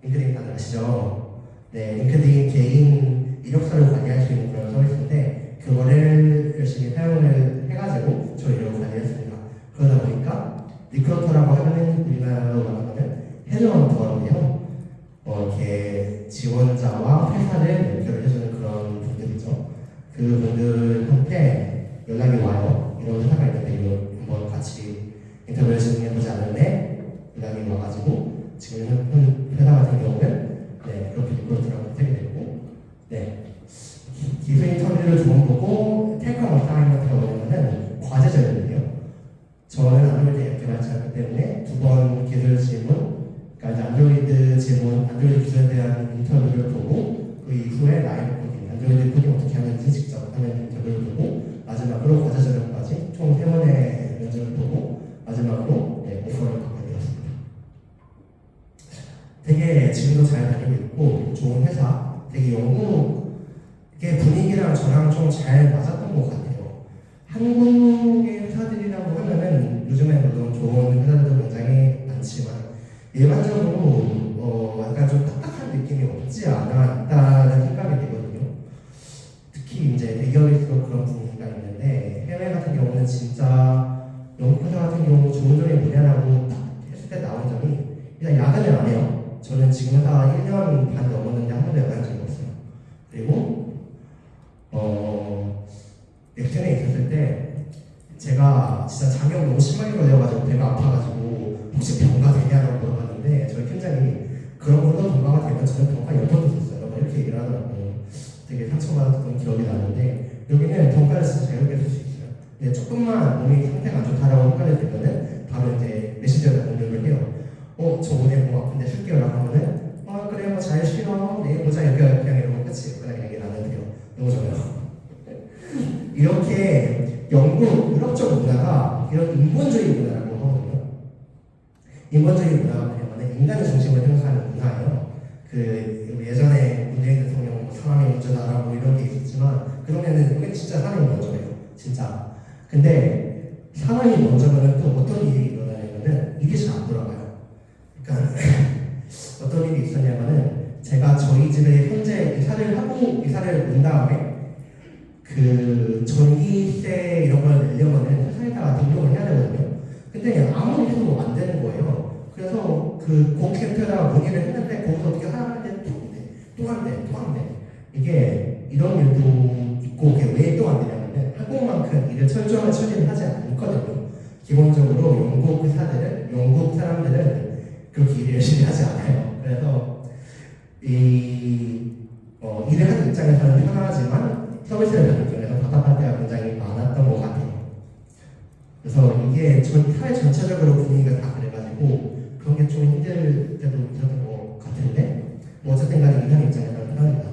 Speaker 1: 링크드인 다들 아시죠? 네, 링크드인 개인 이력서를 관리할 수 있는 그런 서비스인데 그거를 열심히 사용을 해가지고 저 이력을 관리했습니다. 그러다 보니까 리크루터라고 하면은 우리나라로 말하면 헤드헌터인데요. 이렇게 지원자와 회사를 연결을 해주는 그런 분들이죠. 그 분들한테 연락이 와요. 이런 회사가 있는데 이거 한번 같이 인터뷰를 진행해보지 않을래? 연락이 와가지고 지금 회사 같은 경우는 네, 그렇게 리크루터라고 선택이 됐고 네, 기술 인터뷰를 두 번 보고 테이크홈 어사이먼트가 뭐냐면은 과제절이에요. 저는 안드로이드 앱 개발자이기 때문에 두 번 기술 질문 그러니까 이제 안드로이드 질문, 안드로이드 기술에 대한 인터뷰를 보고 그 이후에 라이브 코딩, 안드로이드 코딩 어떻게 하는지 직접 하는 인터뷰를 보고 마지막으로 과제 전형까지 총 3번의 면접을 보고 마지막으로 네, 오퍼를 받게 되었습니다. 되게 지금도 잘 다니고 있고 좋은 회사, 되게 영국의 분위기랑 저랑 좀 잘 맞았던 것 같아요. 한국의 회사들이라고 하면은 요즘에 물론 좋은 회사들도 굉장히 많지만 일반적으로 약간 좀 딱딱한 느낌이 없지 않아 있다는 생각이 들거든요. 특히 이제 대기업일수록 그런 분위기가 있는데 해외 같은 경우는 진짜 영국 회사 같은 경우 좋은 점이 뭐냐라고 딱 했을 때 나온 점이 일단 야근을 안 해요. 저는 지금 회사 1년 반 넘었는데 한 번도 야근한 적이 없어요. 그리고 넥슨에 있었을 때 제가 진짜 장염 너무 심하게 걸려가지고 배가 아파가지고 혹시 병가 되냐고 물어봤는데 저희 팀장이 그런 걸로 병가가 되면 저는 병가 10번도 됐어요. 막 이렇게 얘기를 하더라고요. 되게 상처받았던 기억이 나는데 여기는 병가를 진짜 자유롭게 쓸 수 있어요. 근데 조금만 몸이 상태가 안 좋다라고 생각이 들면은 바로 이제 메신저에다 공유를 해요. 저 오늘 몸 아픈데 쉴게요 라고 하면은 그래 뭐 잘 쉬어 내일 보자 이렇게 그냥 이러고 끝이에요. 그냥 얘기를 안 해도 돼요. 너무 좋아요. 이렇게 영국, 유럽적 문화가 이런 인본주의 문화라고 하거든요. 인본주의 문화가 뭐냐면 인간의 중심을 생각하는 문화예요. 그 예전에 문재인 대통령 사람이 먼저다라고 이런 게 있었지만 그 동네는 여기 진짜 사람이 먼저예요. 진짜. 근데 사람이 먼저면 또 어떤 일이 일어나냐면은 일이 잘 안 돌아가요. 그러니까 어떤 일이 있었냐면은 제가 저희 집에 현재 이사를 온 다음에 그 전기세 이런 걸 내려면은 회사에다가 등록을 해야 되거든요. 근데 아무리 해도 안 되는 거예요. 그래서 그 공센터에다가 문의를 했는데 거기서 어떻게 하는데 또 안 돼. 이게 이런 일도 있고 그게 왜 또 안 되냐면은 한국만큼 일을 철저하게 처리를 하지 않거든요. 기본적으로 영국 사람들은 그렇게 일을 열심히 하지 않아요. 그래서 일을 하는 입장에서는 편하지만 서비스를 받는 입장에서 답답할 때가 굉장히 많았던 것 같아요. 그래서 이게 사회 전체적으로 분위기가 다 그래가지고 그런 게 좀 힘들 때도 있었던 것 같은데 어쨌든 간에 일하는 입장에서는 편합니다.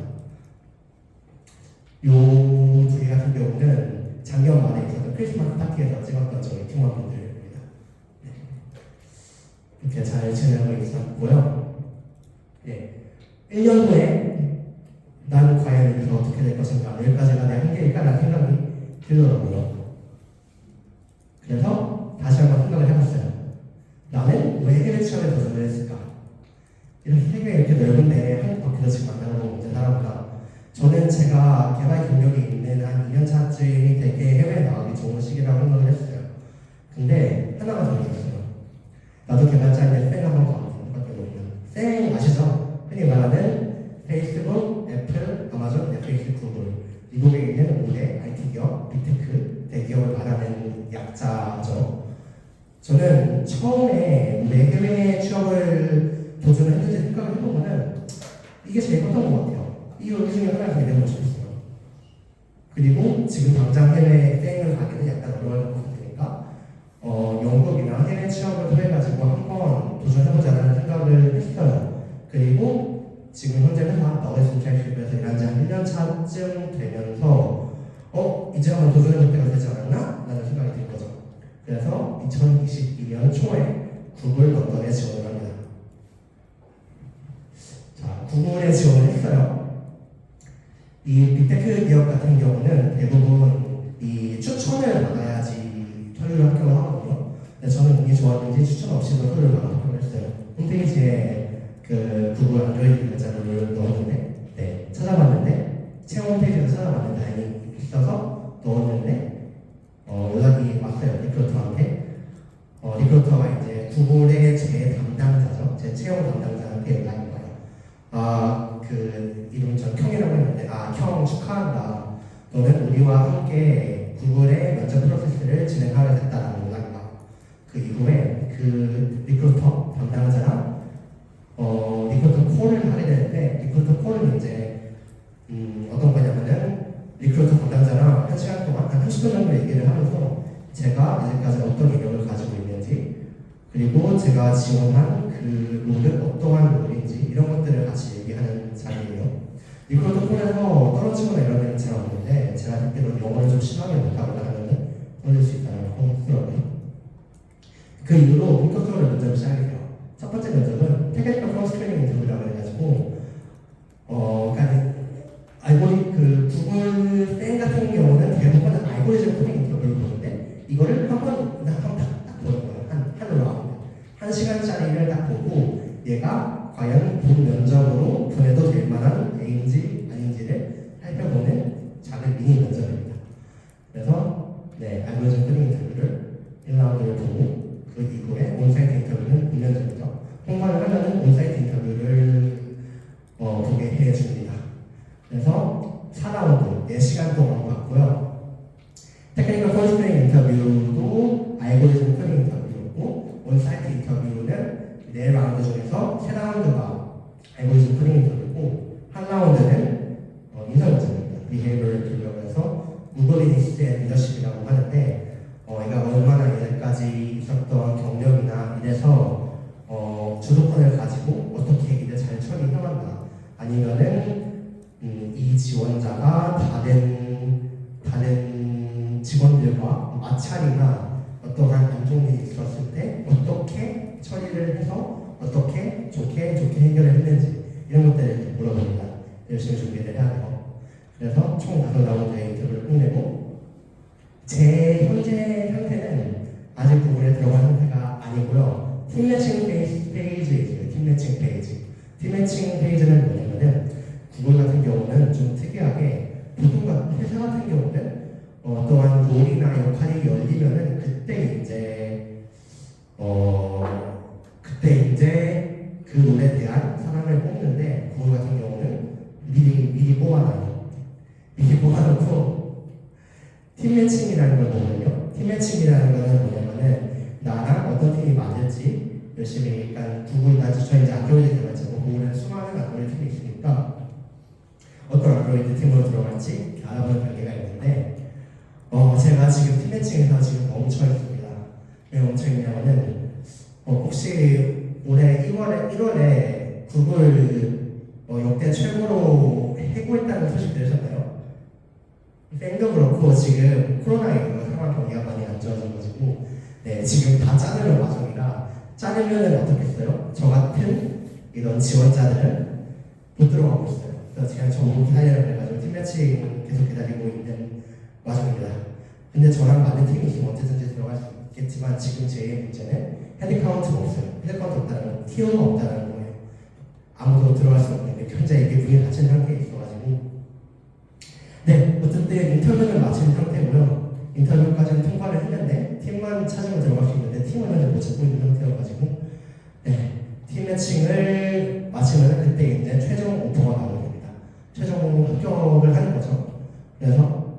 Speaker 1: 요 두 개 같은 경우는 작년 말에 있었던 크리스마스 파티에서 찍었던 저희 팀원분들입니다. 네. 이렇게 잘 진행하고 있었고요. 네. 1년 후에 난 과연 여기서 어떻게 될 것인가 여기까지가 내 한계일까라는 생각이 들더라고요. 그래서 다시 한번 생각을 해봤어요. 나는 왜 해외 취업에 도전을 했을까? 이렇게 세계가 이렇게 넓은데 한국 밖에서 지금 만나고 이제 살아보다 저는 제가 개발 경력이 있는 한 2년 차쯤이 되게 해외에 나가기 좋은 시기라고 생각을 했어요. 근데 하나가 더 있었어요. 나도 개발자인데 쌩 한번 가보고 쌩 아시죠? 흔히 말하는 페이스북, 애플, 아마존, 넷플릭스, 구글 미국에 있는 5대 IT 기업, 빅테크, 대기업을 말하는 약자죠. 저는 처음에 왜 해외 취업을 도전을 했는지 생각을 해보면은 이게 제일 컸던 것 같아요. 이 중에 하나가 되는 것이 있어요. 그리고 지금 당장 해외 여행을 가기는 약간 어려울 것 같으니까 영국이나 해외 취업을 통해가지고 한번 도전해보자는 생각을 했어요. 그리고 지금 현재 회사 너웨스 인터랙티브에서 일한 지 한 1년 차쯤 되면서 이제 한번 도전해볼 때가 되지 않았나? 라는 생각이 든 거죠. 그래서 2022년 초에 구글 런던에 지원을 합니다. 자, 구글에 지원을 했어요. 이 빅테크 기업 같은 경우는 대부분 이 추천을 받아야지 서류를 합격을 하거든요. 근데 저는 운이 좋았는지 추천 없이도 서류를 받아 합격을 했어요. 홈페이지에 그 구글 안드로이드 결제를 넣었는데, 네, 찾아봤는데, 채용 홈페이지에서 찾아봤는데 다행히 있어서 넣었는데, 연락이 왔어요. 리크루터한테. 리크루터가 이제 구글의 제 담당자죠. 제 채용 담당자한테 연락이 와요. 그 이름 전 켬이라고 했는데 켬 축하한다. 너는 우리와 함께 구글의 면접 프로세스를 진행하게 됐다라는 연락이 와요. 그 이후에 그 리크루터 담당자랑 리크루터 콜을 하게 되는데 리크루터 콜은 이제 어떤 거냐면은 리크루터 담당자랑 1시간 동안 한 30분 정도 얘기를 하면서 제가 이제까지 어떤 경력을 가지고 있는지 그리고 제가 지원한 그 롤은 어떠한 롤인지 이런 것들을 같이 얘기하는 자리예요. 리크루터 콜에서 떨어지거나 이런 일은 잘 없는데 제가 듣기로는 영어를 좀 심하게 못하거나 하면은 떨어질 수 있다는 거 하더라고요. 그 이후로 본격적으로 면접을 시작이 돼요. 첫 번째 면접은 테크니컬 퍼스트 트레이닝 인터뷰라고 해가지고 그러니까 그 구글 팬 같은 경우는 대부분 알고리즘 코딩 인터뷰를 보는데 이거를 한 번 딱 보는 거예요. 한 라운드. 1시간짜리를 딱 보고 얘가 과연 본 면접으로 보내도 될 만한 A인지 아닌지를 살펴보는 작은 미니 면접입니다. 그래서 알고리즘 코딩 인터뷰를 1라운드를 보고 그 이후에 온사이트 인터뷰는 2면접이죠. 통과를 하면은 온사이트 인터뷰를 보게 해줍니다. 그래서 4라운드 4시간 동안 봤고요. 테크니컬 퍼스트 인터뷰도 알고리즘 코딩 인터뷰였고 온사이트 인터뷰는 4라운드 중에서 3라운드가 알고리즘 코딩 인터뷰고 한 라운드는 인사 면접입니다. 비헤이비어럴 인터뷰라고 해서 구글 이니시티브 리더십이라고 하는데 얘가 얼마나 예전까지 있었던 경력이나 이래서 주도권을 가지고 어떻게 일을 잘 처리해왔나 아니면은 이 지원자가 다른 직원들과 마찰이나 어떠한 안 좋은 일이 있었을 때 어떻게 처리를 해서 어떻게 좋게 해결을 했는지 이런 것들을 물어봅니다. 열심히 준비를 해야 돼요. 그래서 총 5라운드의 인터뷰를 끝내고 제 현재 상태는 아직 구글에 들어간 상태가 아니고요. 팀 매칭 페이지에 있어요. 팀 매칭 페이지. 팀 매칭 페이지는 뭐냐면은 구글 같은 경우는 좀 특이하게 보통 회사 같은 경우는 어떠한 롤이나 역할이 열리면은 그때 이제 그 롤에 대한 사람을 뽑는데 구글 같은 경우는 미리 뽑아놔요. 미리 뽑아놓고 팀 매칭이라는 걸 보면요. 팀 매칭이라는 거는 뭐냐면은 나랑 어떤 팀이 맞을지 열심히 그러니까 구글과 저희 이제 안드로이드 개발자고 구글은 수많은 안드로이드 팀이 있으니까 어떤 안드로이드 팀으로 들어갈지 알아보는 단계가 있는데 제가 지금 팀 매칭에서 지금 멈춰 있습니다. 왜 멈춰 있냐면은 혹시 올해 1월에 구글 역대 최고로 해고했다는 소식 들으셨나요? 팬도 그렇고 지금 코로나19 상황 경기가 많이 안 좋아져가지고 지금 다 자르는 과정이라 자르면은 어떻겠어요? 저 같은 이런 지원자들은 못 들어가고 있어요. 그래서 제가 정보 기다리라고 해가지고 팀 매칭 계속 기다리고 있는 과정입니다. 근데 저랑 맞는 팀이 있으면 언제든지 들어갈 수 있겠지만 지금 제 문제는 헤드카운트가 없어요. 헤드카운트 없다는 건 티어가 없다는 거예요. 아무도 들어갈 수 없는데 현재 이게 문이 닫힌 상태에 있어가지고 어쨌든 인터뷰를 마친 상태고요. 인터뷰까지는 통과를 했는데 팀만 찾으면 들어갈 수 있는데 팀은 현재 못 찾고 있는 상태여가지고 팀 매칭을 마치면 그때 이제 최종 오퍼가 나오게 됩니다. 최종 합격을 하는 거죠. 그래서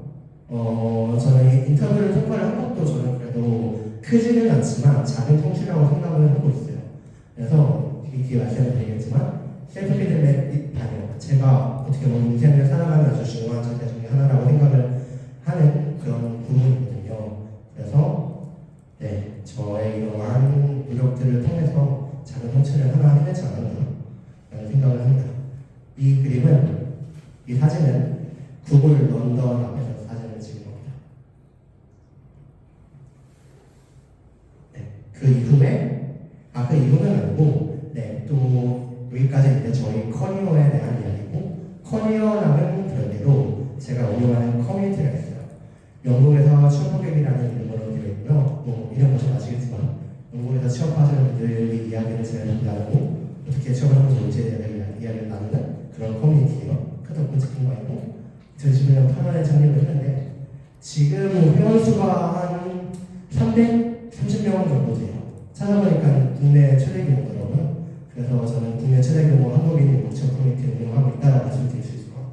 Speaker 1: 저는 인터뷰를 통과를 한 것도 저는 그래도 크지는 않지만 작은 성취라고 생각을 하고 있어요. 그래서 뒤에 말씀을 드리겠지만 셀프 피드백 아니요 제가 어떻게 보면 인생을 살아가는 아주 중요한 절대 중에 하나라고 생각을 하는 그런 부분이거든요. 그래서 네, 저의 이러한 노력들을 통해서 작은 성취를 하나 해내지 않았나라는 생각을 합니다. 이 그림은, 이 사진은 구글 런던 앞에서 사진을 찍은 겁니다. 네, 그 이후는 아니고, 네, 또 여기까지 이제 저희 커리어에 대한 이야기고, 커리어랑은 별개로 제가 운영하는 커뮤니티가 있어요. 영국에서 취업고객이라는 이름으로 되어 있고요. 뭐 이름 보시면 아시겠지만 영국에서 취업하시는 분들의 이야기를 제가 나누고 어떻게 취업을 하면 좋을지에 대한 이야기를 나누는 그런 커뮤니티예요. 크덕 콘서팅과 있고 2011년 8월에 창립을 했는데 지금 회원수가 한 330명 정도 돼요. 찾아보니까 국내 최대 규모더라고요. 그래서 저는 국내 최대 규모 한국인 취업 커뮤니티를 운영하고 있다고 말씀드릴 수 있을 것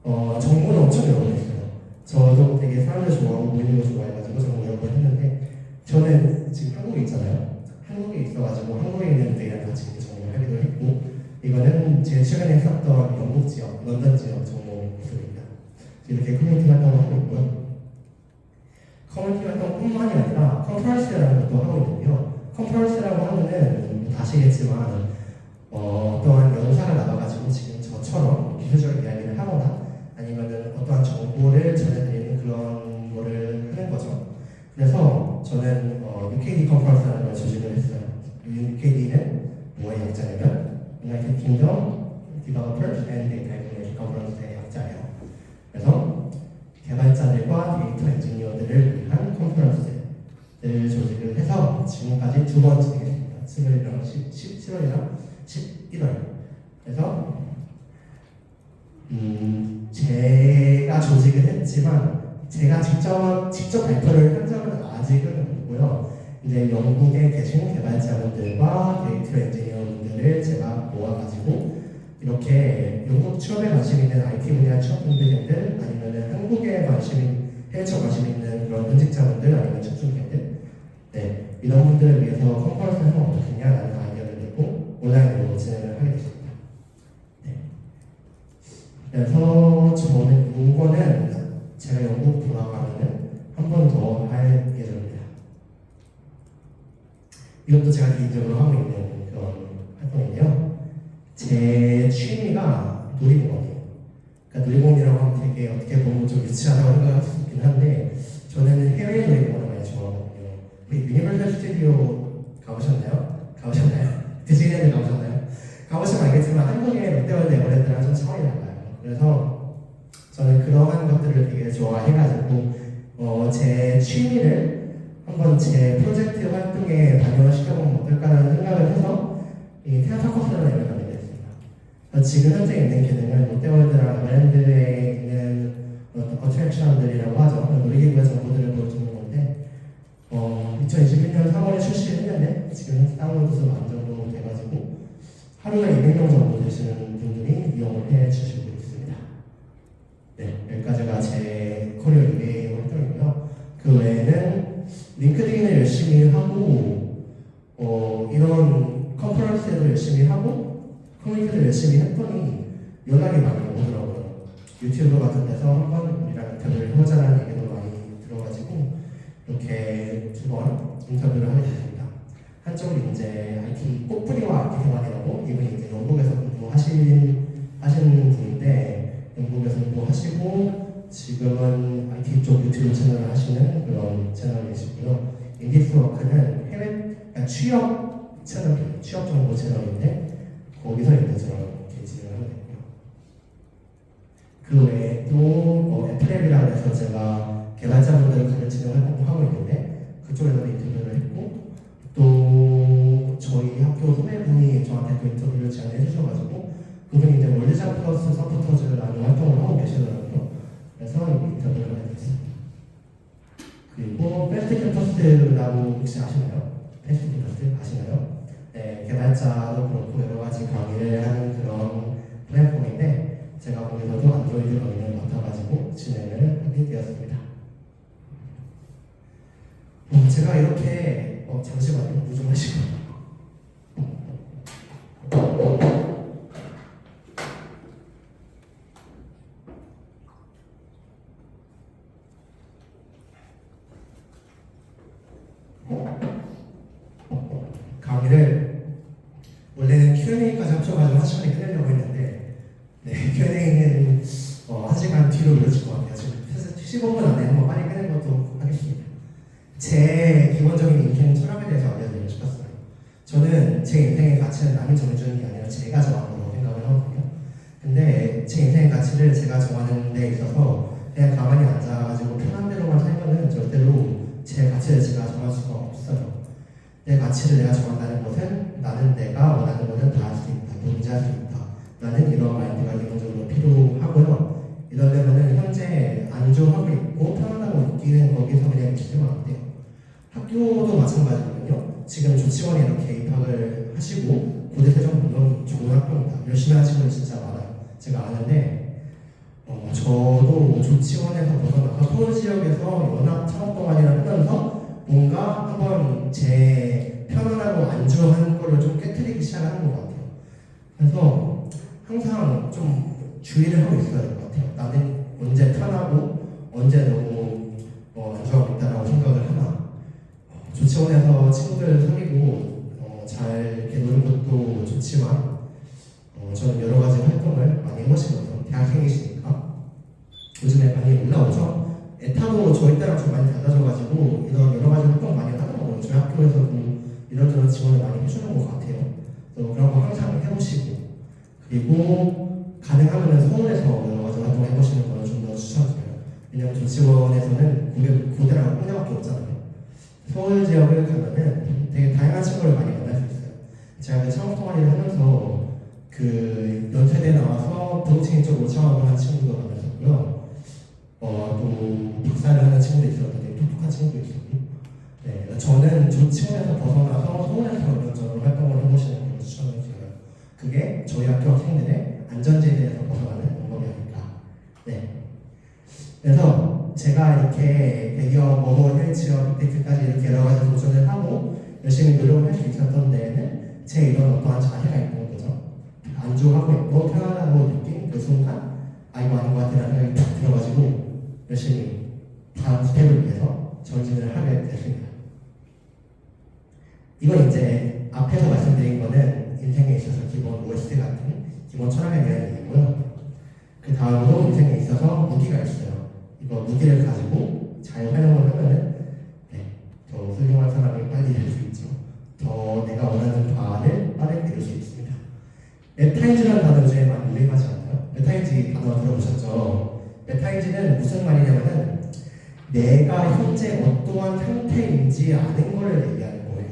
Speaker 1: 같아요. 정보는 엄청 여러 개 있어요. 저도 되게 사람들 좋아하고 모이는 거 좋아해가지고 정보 여러 번 했는데 저는 지금 한국에 있잖아요. 한국에 있어가지고 한국에 있는 분들이랑 같이 이렇게 정보를 하기도 했고 이거는 제가 최근에 했었던 영국 지역, 런던 지역 정보 모습입니다. 이렇게 커뮤니티 활동을 하고 있고요. 커뮤니티 활동뿐만이 아니라 컨퍼런스라는 것도 하고 있는데요. 컨퍼런스라고 하면은 아시겠지만 어떠한 연사가 나와가지고 지금 저처럼 기술적인 이야기를 하거나 아니면은 어떠한 정보를 전해드리는 그런 거를 하는 거죠. 그래서 저는 UKD 컨퍼런스라는 걸 조직을 했어요. UKD는 뭐의 약자냐면 United Kingdom Developers and Data Engineers Conference의 약자예요. 그래서 개발자들과 데이터 엔지니어들을 위한 컨퍼런스를 조직을 해서 지금까지 두 번 진행했습니다. 11월이랑 11월. 그래서 제가 조직을 했지만 제가 직접 발표를 한 적은 아직은 없고요. 이제 영국에 계신 개발자분들과 데이터 엔지니어분들을 제가 모아가지고 이렇게 영국 취업에 관심 있는 IT 분야 취업 준비생들 아니면은 한국에 해외 취업 관심 있는 그런 현직자분들 아니면 직중생들 네, 이런 분들을 위해서 컨퍼런스를 하면 어떻겠냐라는 아이디어를 내고 온라인으로 진행을 하게 됐습니다. 네. 그래서 저는 이거는 제가 영국 돌아가면은 한 번 더 할 예정입니다. 이것도 제가 개인적으로 하고 있는 그런 활동인데요. 제 취미가 놀이공원이에요. 그러니까 놀이공원이라고 하면 되게 어떻게 보면 좀 유치하다고 생각할 수 있긴 한데 저는 해외 놀이공원을 많이 좋아하거든요. 우리 유니버설 스튜디오 가보셨나요? 디즈니랜드 가보셨나요? 가보시면 알겠지만 한국의 롯데월드 에버랜드랑 좀 차원이 달라요. 그래서 저는 그러한 것들을 되게 좋아해가지고 제 취미를 한번 제 프로젝트 활동에 반영을 시켜보면 어떨까라는 생각을 해서 이 테아타커스라는 앱을 만들게 됐습니다. 지금 현재 있는 기능은 롯데월드랑 에버랜드에 있는 어트랙션들이라고 하죠. 놀이기구의 정보들을 보여주는 건데 2021년 3월에 출시했는데 지금 현재 다운로드 수 만 정도 돼가지고 하루에 200명 정도 되시는 분들이 이용을 해주시고 있습니다. 네, 여기까지가 제 커리어 2의 활동이고요. 그 외에는 링크드인을 열심히 하고 이런 컨퍼런스도 열심히 하고 커뮤니티를 열심히 했더니 연락이 많이 오더라고요. 유튜브 같은 데서 한번 우리랑 인터뷰를 해보자는 얘기도 많이 들어가지고 이렇게 두 번 인터뷰를 하게 됐습니다. 한쪽은 이제 IT 꽃뿌리와 IT 생활이라고 이분이 이제 영국에서 공부하신 분인데 영국에서 공부하시고 지금은 IT 쪽 유튜브 채널을 하시는 그런 채널이시고요. 인디스워크는 그러니까 취업 채널이에요. 취업 정보 채널인데 거기서 이제 저랑 진행을 하게 됐고요. 그 외에 또 애플앱이라고 해서 제가 개발자분들을 가르치는 활동을 하고 있는데 그쪽에서도 인터뷰를 했고 또 저희 학교 후배분이 저한테 또 인터뷰를 제안해 주셔가지고 그분이 이제 월드잡 플러스 서포터즈라는 활동을 하고 계시더라고요. 그래서 인터뷰를 하게 됐습니다. 그리고 패스트 캠퍼스라고 혹시 아시나요? 패스트 캠퍼스 아시나요? 네, 개발자도 그렇고 여러 가지 강의를 하는 그런 플랫폼인데 제가 거기서도 안드로이드 강의를 맡아가지고 진행을 하게 되었습니다. 제가 이렇게 잠시만요. 물 좀 마시고 가지 합쳐가지고 한 시간에 끝내려고 했는데 Q&A는 1시간 뒤로 미뤄질 것 같아요. 지금 15분 안에 한번 빨리 끝내는 것도 하겠습니다. 제 기본적인 인생 철학에 대해서 알려드리고 싶었어요. 저는 제 인생의 가치는 남이 정해주는 게 아니라 제가 정하는 거라고 생각을 하거든요. 근데 제 인생의 가치를 제가 정하는 데 있어서 그냥 가만히 앉아가지고 편한 대로만 살면은 절대로 제 가치를 제가 정할 수가 없어요. 내 가치를 내가 정한다는 것은 나는 내가 원하는 것은 다 할 수 있다, 존재할 수 있다. 나는 이런 마인드가 기본적으로 필요하고요. 이러려면은 현재 안주하고 있고 편안하고 느끼는 거기서 그냥 있으면 안 돼요. 학교도 마찬가지거든요. 지금 조치원에 이렇게 입학을 하시고 고대 세종 물론 좋은 학교입니다. 열심히 하시는 분이 진짜 많아요. 제가 아는데 저도 조치원에서 벗어나서 서울 지역에서 연합 창업 동아리를 하면서 뭔가 한번 제 편안하고 안주한 거를 좀 깨트리기 시작하는 것 같아요. 그래서 항상 좀 주의를 하고 있어야 될 것 같아요. 나는 언제 편하고 언제 너무 안주하고 있다라고 생각을 하나. 조치원에서 친구들 사귀고 잘 이렇게 노는 것도 좋지만 저는 여러 가지 활동을 많이 해보시면서 대학생이시니까 요즘에 많이 올라오죠. 에타도 저희 때랑 좀 많이 달라져가지고 이런 여러 가지 활동 많이 하더라고요. 저희 학교에서도 이런저런 지원을 많이 해주는 것 같아요. 그래서 그런 거 항상 해보시고 그리고 가능하면 서울에서 여러 가지 활동 해보시는 걸 좀 더 추천드려요. 왜냐면 조치원에서는 고대랑 홍대밖에 없잖아요. 서울 지역을 가면은 되게 다양한 친구를 많이 만날 수 있어요. 제가 그 창업 동아리를 하면서 그 연세대 나와서 브로칭 쪽으로 창업을 한 친구도 만났었고요. 또 박사를 하는 친구도 있었는데 똑똑한 친구도 있었고. 네, 저는 조치원에서 벗어나서 서울에서 이런저런 활동을 해보시는 걸 추천을 드려요. 그게 저희 학교 학생들의 안전지대에서 벗어나는 방법이 아닐까. 네. 그래서 제가 이렇게 대기업, 헬스업, 빅테크까지 이렇게 여러 가지 도전을 하고 열심히 노력을 할 수 있었던 데에는 제 이런 어떠한 자세가 있는 거죠. 안주하고 있고 편안하고 느낀 그 순간 이거 아닌 것 같다는 생각이 딱 들어가지고 열심히 다음 스텝을 위해서 전진을 하게 됐습니다. 이건 이제 앞에서 말씀드린 거는 인생에 있어서 기본 OS 같은 기본 철학에 대한 얘기고요. 그 다음으로 인생에 있어서 무기가 있어요. 이거 무기를 가지고 잘 활용을 하면은 더 훌륭한 사람이 빨리 될 수 있죠. 더 내가 원하는 바를 빠르게 이룰 수 있습니다. 메타인지라는 단어 요즘에 많이 유행하지 않나요? 메타인지 단어 들어보셨죠? 메타인지는 무슨 말이냐면은 내가 현재 어떠한 상태인지 아는 거를 얘기하는 거예요.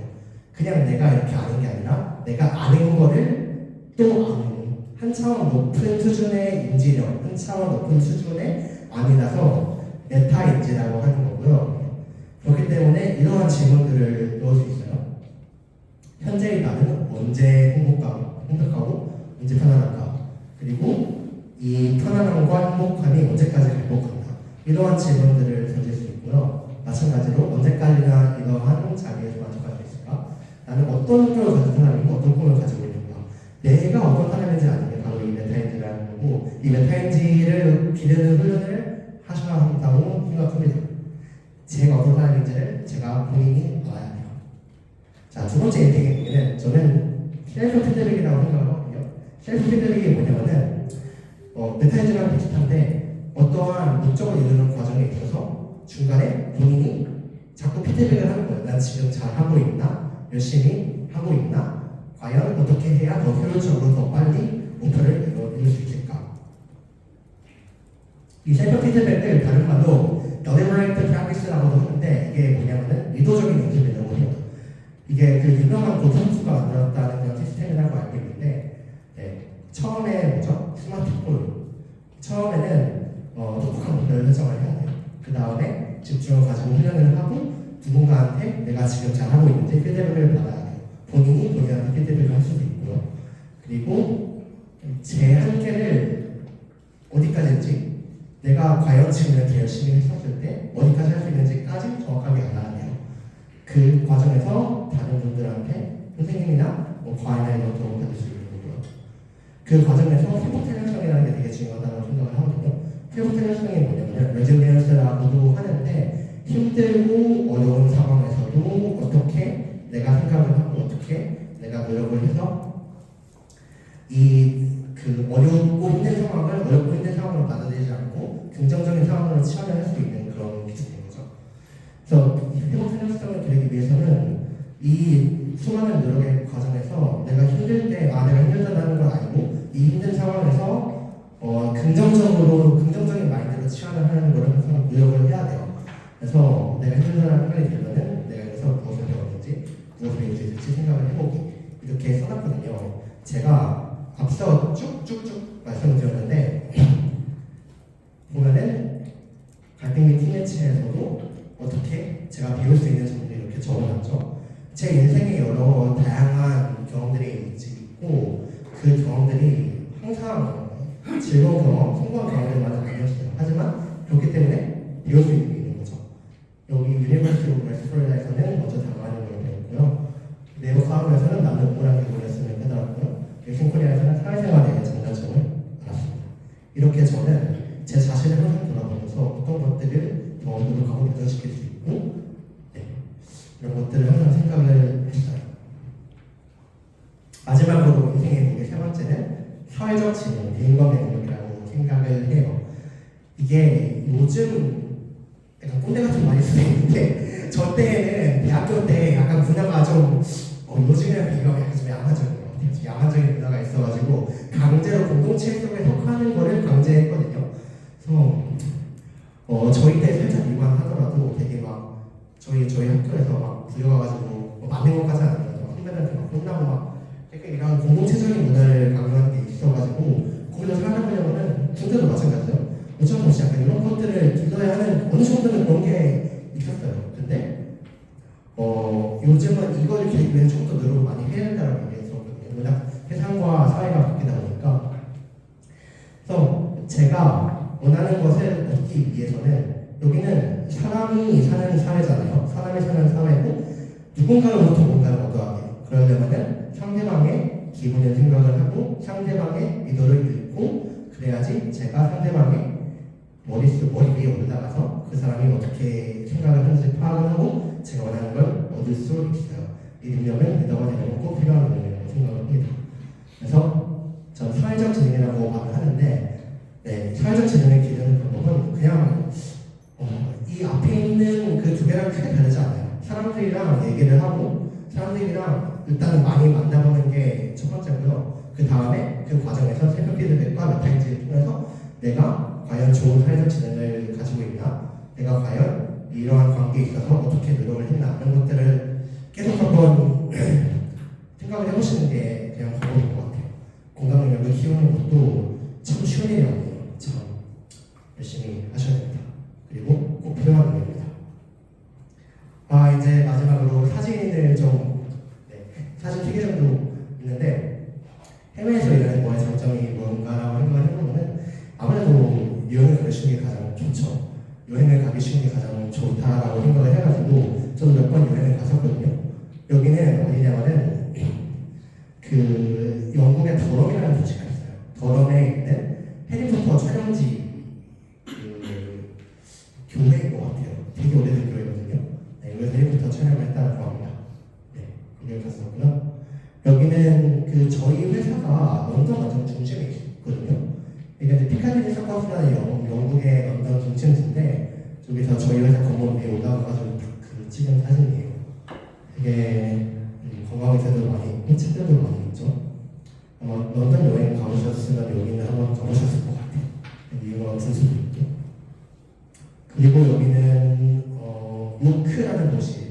Speaker 1: 그냥 내가 이렇게 아는 게 아니라 내가 아는 거를 또 아는 한 차원 높은 수준의 인지력, 한 차원 높은 수준의 암이라서 메타인지라고 하는 거고요. 그렇기 때문에 이러한 질문들을 넣을 수 있어요. 현재의 나는 언제 행복하고 언제 편안한가? 그리고 이 편안함과 행복함이 언제까지 행복한가? 이러한 질문들을 던질 수 있고요. 마찬가지로 언제까지나 이러한 자기에서 만족할 수 있을까? 나는 어떤 목표를 가진 사람이고 어떤 꿈을 가지고 있는가? 내가 어떤 사람인지 아는 게 바로 이 메타인지라는 거고 이 메타인지를 기르는 훈련을 하셔야 한다고 생각합니다. 제가 어떤 사람인지를 제가 본인이 알아야 해요. 자, 두 번째 인생의 무기는 저는 셀프 피드백이라고 생각하거든요. 셀프 피드백이 뭐냐면은 메타인지랑 비슷한데 어떠한 목적을 이루는 과정에 있어서 중간에 본인이 자꾸 피드백을 하는 거예요. 난 지금 잘하고 있나? 열심히 하고 있나? 과연 어떻게 해야 더 효율적으로 더 빨리 목표를 이룰 수 있을까? 이 셀프 피드백을 다른 말로 deliberate practice라고도 하는데 이게 뭐냐면은 의도적인 연습이라고 해요. 이게 그 유명한 고등수가 만들었다는 그런 시스템이라고 알고 있는데 처음에 뭐죠? 스마트폰 처음에는 똑똑한 목표를 설정을 해야 돼요. 그 다음에 집중을 가지고 훈련을 하고 누군가한테 내가 지금 잘하고 있는지 피드백을 받아야 돼요. 본인이 본인한테 피드백을 할 수도 있고요. 그리고 제 한계를 어디까지인지 내가 과연 지금 이렇게 열심히 했었을 때 어디까지 할 수 있는지까지 정확하게 알아야 돼요. 그 과정에서 다른 분들한테 선생님이나 과외나 이런 도움을 받을 수 있는 거고요. 그 과정에서 회복 탄력성이라는 게 되게 중요하다고 생각을 하거든요. 회복 탄력성이 뭐냐면 레질리언스라고도 하는데 힘들고 어려운 상황에서도 어떻게 내가 생각을 하고 어떻게 내가 노력을 해서 그 어렵고 힘든 상황으로 받아들이지 않고 긍정적인 상황으로 치환할 수 있는 그런 기술인 거죠. 그래서 회복 탄력성을 기르기 위해서는 이 수많은 노력의 과정에서 내가 힘들 때 내가 힘들다는 걸 알고 이 힘든 상황에서 긍정적인 마인드로 치환을 하는 걸 항상 노력을 해야 돼요. 그래서 내가 힘들다는 생각이 들면은 내가 여기서 무엇을 배웠는지 무엇을 배울지 생각을 해보기 이렇게 써놨거든요. 제가 앞서 쭉쭉쭉 말씀을 드렸는데 보면은 갈등 및 팀매치에서도 어떻게 제가 배울 수 있는 점들을 이렇게 적어놨죠. 제 인생에 여러 다양한 경험들이 있고 그 경험들이 항상 즐거운 경험, 성공한 경험들만은 아니었어요. 하지만 그렇기 때문에 배울 수 있는 거죠. 여기 유니버시티 오브 웨스트 플로리다에서는 먼저 당하는 걸 배웠고요. 네이버 사업에서는 나는 우울한 기분이었음을 깨달았고요. 엑센코리아에서는 사회생활에 장단점을 알았습니다. 이렇게 저는 제 자신을 항상 돌아보면서 어떤 것들을 더 노력하고 발전시킬 수 있고 이런 것들을 항상 생각을 했어요. 마지막으로 인생의 무게 세 번째는 사회적 지능, 대인관계 능력이라고 생각을 해요. 이게 요즘 약간 꼰대 같은 말일 수도 있는데 저 때에는 대학교 때 약간 문화가 좀 요즘이랑 비교하면 약간 좀 야만적인 문화가 있어가지고 강제로 공동체 속에 속하는 거를 강제했거든요. 그래서 저희 때 살짝 미만하더라도 되게 막 저희 학교에서 막 불려가가지고 맞는 것까지 아니더라도 선배들한테 막 혼나고 막 이런 공동체적인 문화를 강요하는 게 있어가지고 거기서 살아보려면은 군대도 마찬가지죠. 어쩔 수 없이 약간 이런 것들을 길러야 하는 어느 정도는 그런 게 있었어요. 근데 요즘은 이걸 기르기 위해 좀 더 노력을 많이 해야 된다는 게 있었거든요. 워낙 세상과 사회가 바뀌다 보니까. 그래서 제가 원하는 것을 얻기 위해서는 여기는 사람이 사는 사회잖아요. 사람이 사는 사회고 누군가로부터 뭔가를 얻어야 돼요. 그러려면은 상대방의 기분을 생각을 하고 상대방의 의도를 읽고 그래야지 제가 상대방의 머리 위에 올라가서 그 사람이 어떻게 생각을 하는지 파악을 하고 제가 원하는 걸 얻을 수 있어요. 이 능력은 리더가 되려면 꼭 필요한 능력이라고 생각을 합니다. 그래서 저는 사회적 지능이라고 말을 하는데 사회적 지능을 기르는 방법은 그냥 이 앞에 있는 그 두 개랑 크게 다르지 않아요. 사람들이랑 얘기를 하고 사람들이랑 일단 많이 만나보는 게 첫 번째고요. 그 다음에 그 과정에서 셀프 피드백과 메타인지를 통해서 내가 과연 좋은 사회적 지능을 가지고 있나, 내가 과연 이러한 관계에 있어서 어떻게 노력을 했나 이런 것들을 계속 한번 생각을 해보시는 게 그냥 방법인 것 같아요. 공감 능력을 키우는 것도 참 쉬운 일이 아니에요. 참 열심히 하셔야 됩니다. 그리고 꼭 필요한 능력입니다. 이제 마지막으로 사진을 사진 3개 정도 있는데 해외에서 일하는 거의 장점이 뭔가라고 생각을 해보면 아무래도 여행을 가기 쉬운 게 가장 좋죠. 여행을 가기 쉬운 게 가장 좋다라고 생각을 해가지고 저도 몇 번 여행을 갔었거든요. 여기는 어디냐면은 그 영국의 더럼이라는 도시가 있어요. 더럼에 있는 해리포터 촬영지 그 교회인 것 같아요. 되게 오래된 교회거든요. 여기서 해리포터 촬영을 했다고 합니다. 거기를 갔었고요. 여기는 그 저희 회사가 런던 완전 중심에 있거든요. 이게 이제 피카디리 서커스라는 영국의 런던 중심지인데 저기서 저희 회사 건물 위에 올라가가지고 그 찍은 사진이에요. 되게 관광객들도 많이 있고 책들도 많이 있죠. 아마 런던 여행 가보셨으면 여기는 한번 가보셨을 것 같아요. 유명한 분수도 있고. 그리고 여기는 우크라는 도시예요.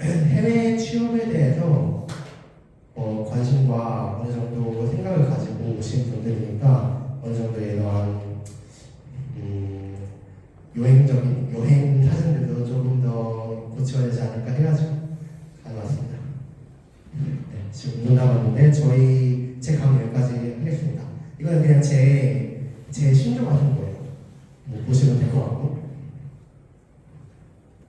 Speaker 1: 해외 취업에 대해서 관심과 어느 정도 생각을 가지고 오신 분들이니까 어느 정도의 이러한 여행 사진들도 조금 더 고쳐야 되지 않을까 해가지고 가져왔습니다. 지금 5분 남았는데 제 강의 여기까지 하겠습니다. 이거는 그냥 제 신조하는 거예요. 보시면 될 것 같고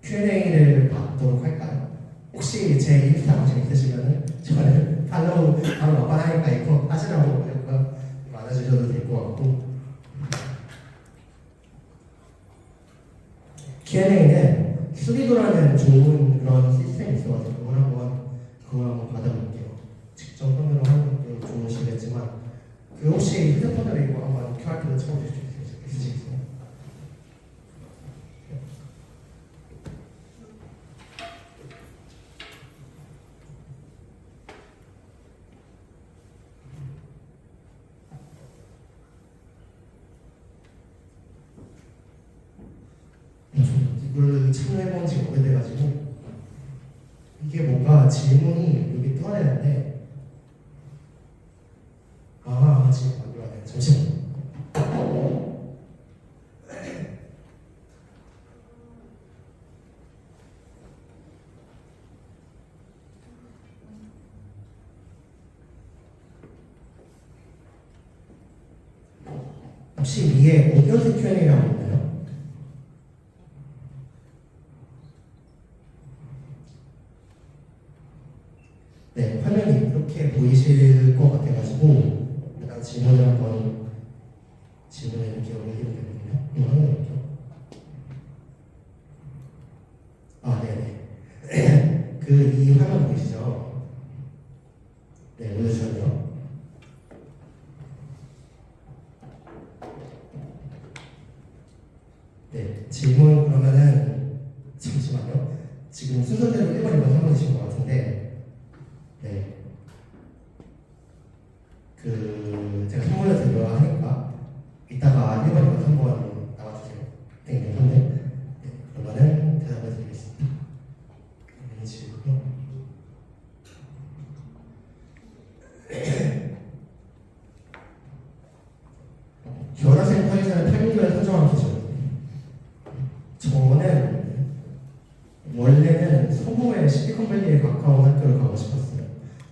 Speaker 1: Q&A를 받도록 할까요? 혹시 제 인스타 관심 있으시면은 저는 팔로우 바로 막판하니까 이거 하시라고 많아주셔도 될 것 같고 Q&A는 스리도라는 좋은 그런 시스템이 있어가지고 그걸 한번 받아볼게요. 직접 화면으로 하는 것도 좋은 시스템. 그 혹시 휴대폰으로 이거 한번 QR코드 찍어주실 수 있으시겠어요? 이걸 참여해본 지 오래돼가지고 이게 뭔가 질문이 여기 떠야 되는데 지금 안 들어가네. 잠시만요. 혹시 위에 오디오 Q&A라고 있나요? 네, 화면이 이렇게 보이실 것 같아가지고 일단 질문을 한번 질문을 이렇게 올리면 되거든요. 이거 화면이죠? 네네. 이 화면 보이시죠? 네, 올려주셨네요. 네, 질문 그러면은 잠시만요. 지금 순서대로 1번, 2번, 3번이신 것 같은데 네. 제가 선물로 드려야 하니까 이따가 1번, 2번, 3번 나와주세요. 네, 그러면은 대답을 드리겠습니다. 교환학생터에서는 평균을 선정하는 기준. 저는 원래는 서부의 실리콘밸리에 가까운 학교를 가고 싶었어요.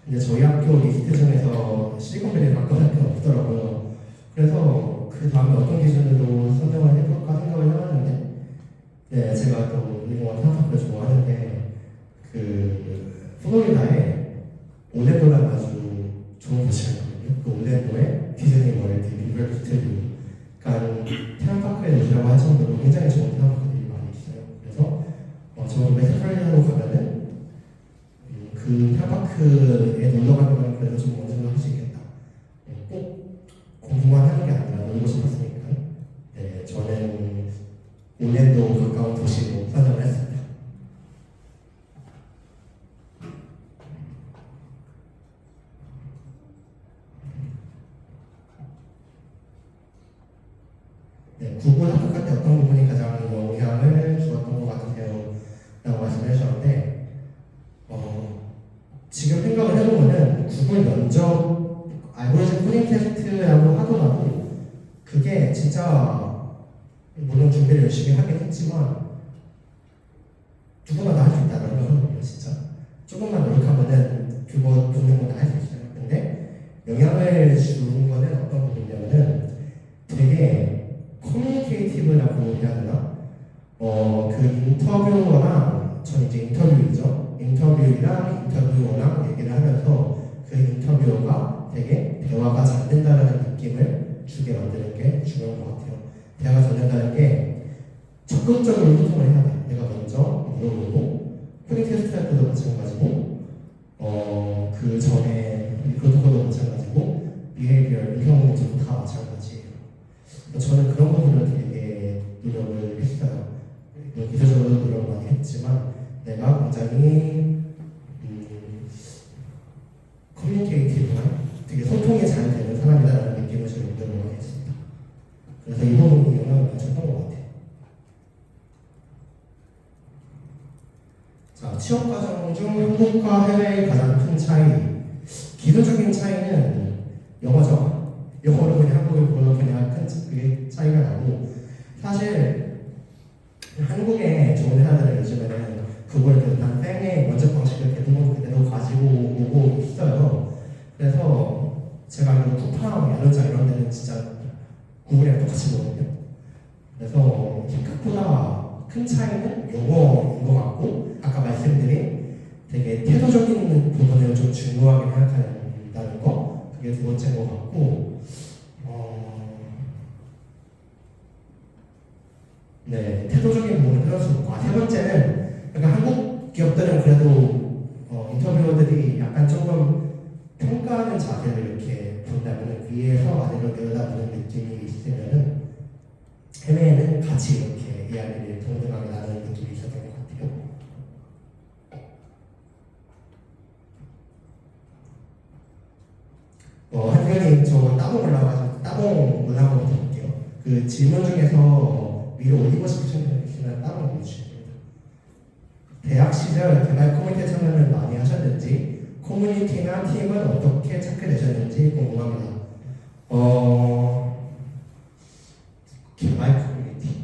Speaker 1: 근데 저희 학교 리스트 중에서 실리콘밸리에 가까운 학교는 없더라고요. 그래서 그 다음에 어떤 기준으로 선정을 해볼까 생각을 해봤는데, 네, 제가 또 일본 상학교를 좋아하는데 플로리다에 올랜도라는 아주 좋은 곳이 있거든요. 그 올랜도에 디즈니 월드, 리버 스튜디오, 그러니까 테마파크에 오시라고 할 정도로 굉장히 좋은 테마파크들이 많이 있어요. 그래서 저도 메트로폴리탄으로 가면은 그 테마파크에 놀러 가면 그래도 좀 어느 정도 할 수 있겠다. 꼭 공부만 하는 게 아니라 놀고 싶었으니까. 네, 저는 올랜도 가까운 도시로 선정을 했습니다. 네, 구글 합격할 때 어떤 부분이 가장 영향을 주었던 것 같으세요? 라고 말씀을 해주셨는데 지금 생각을 해보면은 구글 면접 알고리즘 코딩 테스트라고 하더라도 그게 진짜 물론 준비를 열심히 하긴 했지만 누구나 다 할 수 있다는 거거든요. 진짜 조금만 노력하면은 그거 붙는 건 다 할 수 있어요. 근데 영향을 주는 거는 어떤 부분이냐면은 되게 커뮤니케이티브라고 해야 되나? 인터뷰어랑 전 이제 인터뷰이죠. 인터뷰어랑 얘기를 하면서 그 인터뷰어가 되게 대화가 잘 된다는 느낌을 주게 만드는 게 중요한 것 같아요. 대화가 잘 된다는 게 적극적으로 소통을 해야 돼요. 내가 먼저 물어보고 코딩 테스트 할 때도 마찬가지고 그 전에 프로토콜도 마찬가지고 비헤이비얼 응용문제도 다 마찬가지예요. 저는 그런 부분을 되게 노력을 했어요. 기술적으로 노력을 많이 했지만 내가 굉장히 커뮤니케이티브나 되게 소통이 잘 되는 사람이다라는 느낌을 저는 노력을 많이 했습니다. 그래서 이 부분이 영향을 줬던 것 같아요. 자, 취업 과정 중 한국과 해외의 가장 큰 차이. 기본적인 차이는 영어죠. 영어로 그냥 한국에 보면 그냥 큰 그게 차이가 나고, 사실 한국의 좋은 회사들은 요즘에는 그걸 그냥 땡의 면접 방식을 대부분 그대로 가지고 오고 있어요. 그래서 제가 알기로 쿠팡, 야노자 이런 데는 진짜 구글이랑 똑같이 보거든요. 그래서 생각보다 큰 차이는 영어인 것 같고, 아까 말씀드린 되게 태도적인 부분을 좀 중요하게 생각한다는 거, 그게 두 번째인 것 같고, 네, 태도적인 부분을 표현할 수 있고, 세 번째는 약간 한국 기업들은 그래도 인터뷰어들이 약간 조금 평가하는 자세를 이렇게 본다면 위에서 아래로 내려다보는 느낌이 있으면은 해외에는 같이 이렇게 이야기를 동등하게 나누는 느낌이 있었던 것 같아요. 한결님 저 따봉 올라가지고 따봉을 한번 볼게요. 그 질문 중에서 위로 올리고 싶으신 분 있으면 따봉 올려주시면 됩니다. 대학 시절 개발 커뮤니티 참여를 많이 하셨는지 커뮤니티나 팀은 어떻게 찾게 되셨는지 궁금합니다. 개발 커뮤니티.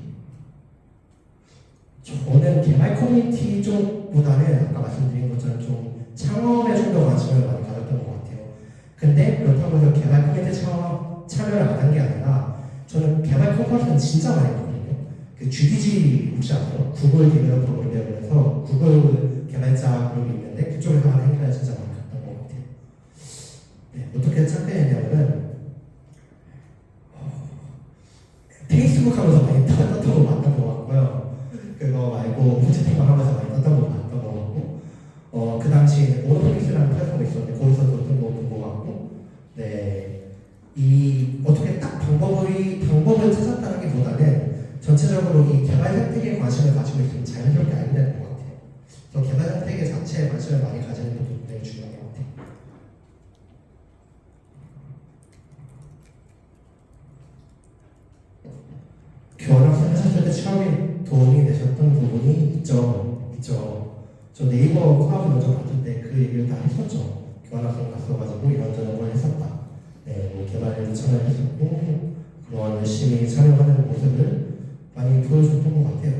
Speaker 1: 저는 개발 커뮤니티 쪽보다는 아까 말씀드린 것처럼 좀 창업에 좀 더 관심을 많이 가졌던 것 같아요. 근데 그렇다고 해서 개발 커뮤니티 참여를 안 한 게 아니라 저는 개발 컨퍼런스는 진짜 많이 했거든요. 그 GDG 혹시 아세요? 구글 디벨로퍼 그래서 구글 개발자 그룹이 있는데 그쪽에서 하는 행사를 진짜 많이 갔던 것 같아요. 네, 어떻게 찾게 됐냐면은 페이스북 하면서 많이 떴던 거 봤던 것 같고요. 그거 말고 채팅방 하면서 많이 떴던 거 봤던 것 같고 그 당시 오노플릭스라는 플랫폼이 있었는데 거기서도 어떤 거 본 것 같고 네, 이 어떻게 딱 방법을 찾았다기보다는 전체적으로 이 개발 선택에 관심을 가지고 있으면 자연스럽게 알게 되는 것 같아요. 그래서 개발 선택 자체에 관심을 많이 가지는 것도 굉장히 중요한 것 같아요. 교환학생 하셨을 때 취업에 도움이 되셨던 부분이 있죠. 저 네이버 클라우드 먼저 봤을 때 그 얘기를 다 했었죠. 교환학생 갔어가지고 이런저런 걸 했었다. 네, 뭐 개발에 참여했었고 그런 열심히 참여하는 모습을 많이 보여줬던 것 같아요.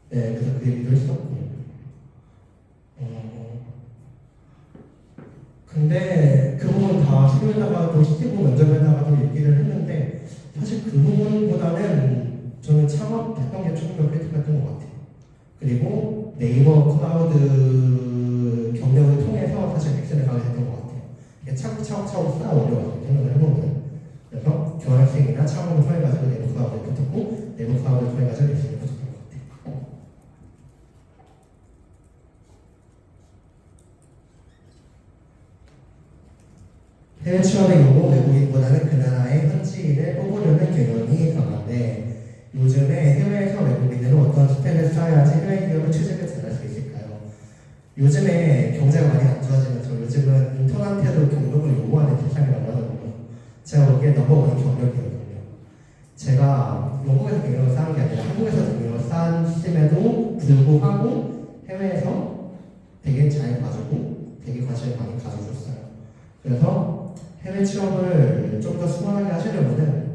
Speaker 1: 네, 그래서 그 얘기도 했었고. 근데 그 부분 다 시험에다가도 시티브 면접에다가도 얘기를 했는데 사실 그 부분보다는 저는 창업했던 게 조금 더 크리틱했던 것 같아요. 그리고 네이버 클라우드 경력을 통해서 사실 넥슨을 가게 됐던 것 같아요. 이게 차곡차곡 쌓아 올려가지고 생각을 해보면 그래서 교환학생이나 창업을 통해가지고 네이버 클라우드에 붙었고 네이버 클라우드를 통해가지고 넥슨에 붙었던 것 같아요. 해외 취업의 경우 외국인보다는 그 나라의 현지인을 뽑으려는 경향이 강한데 요즘에 해외에서 외국인들은 어떤 스펙을 쌓아야지 해외 기업을 취직을 잘할 수 있을까요? 요즘에 경제가 많이 안 좋아지면서 요즘은 인턴한테도 경력을 요구하는 세상이라고 하더라고요. 제가 보기에 넘버원 경력이거든요. 제가 영국에서 경력을 쌓은 게 아니라 한국에서 경력을 쌓았음에도 불구하고 해외에서 되게 잘 봐주고 되게 관심을 많이 가져줬어요. 그래서 해외 취업을 좀 더 수월하게 하시려면은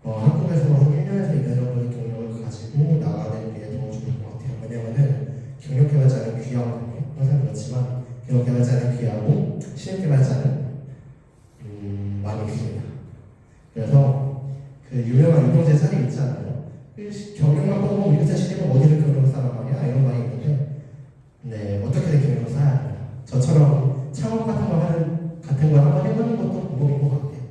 Speaker 1: 한국에서 한 1년에서 2년 정도의 경력을 가지고 나가는 게 더 좋을 것 같아요. 왜냐면은 경력 개발자는 귀하거든요. 항상 그렇지만 경력 개발자는 귀하고 신입 개발자는 많이 있습니다. 그래서 그 유명한 유동재 사례 있잖아요. 경력만 보고 우리 같은 신입은 어디를 경력을 쌓아 말이야 이런 말이 있는데 네, 어떻게든 경력을 쌓아야 합니다. 저처럼 창업 같은 걸 한번 해보는 것도 방법인 것 같아요.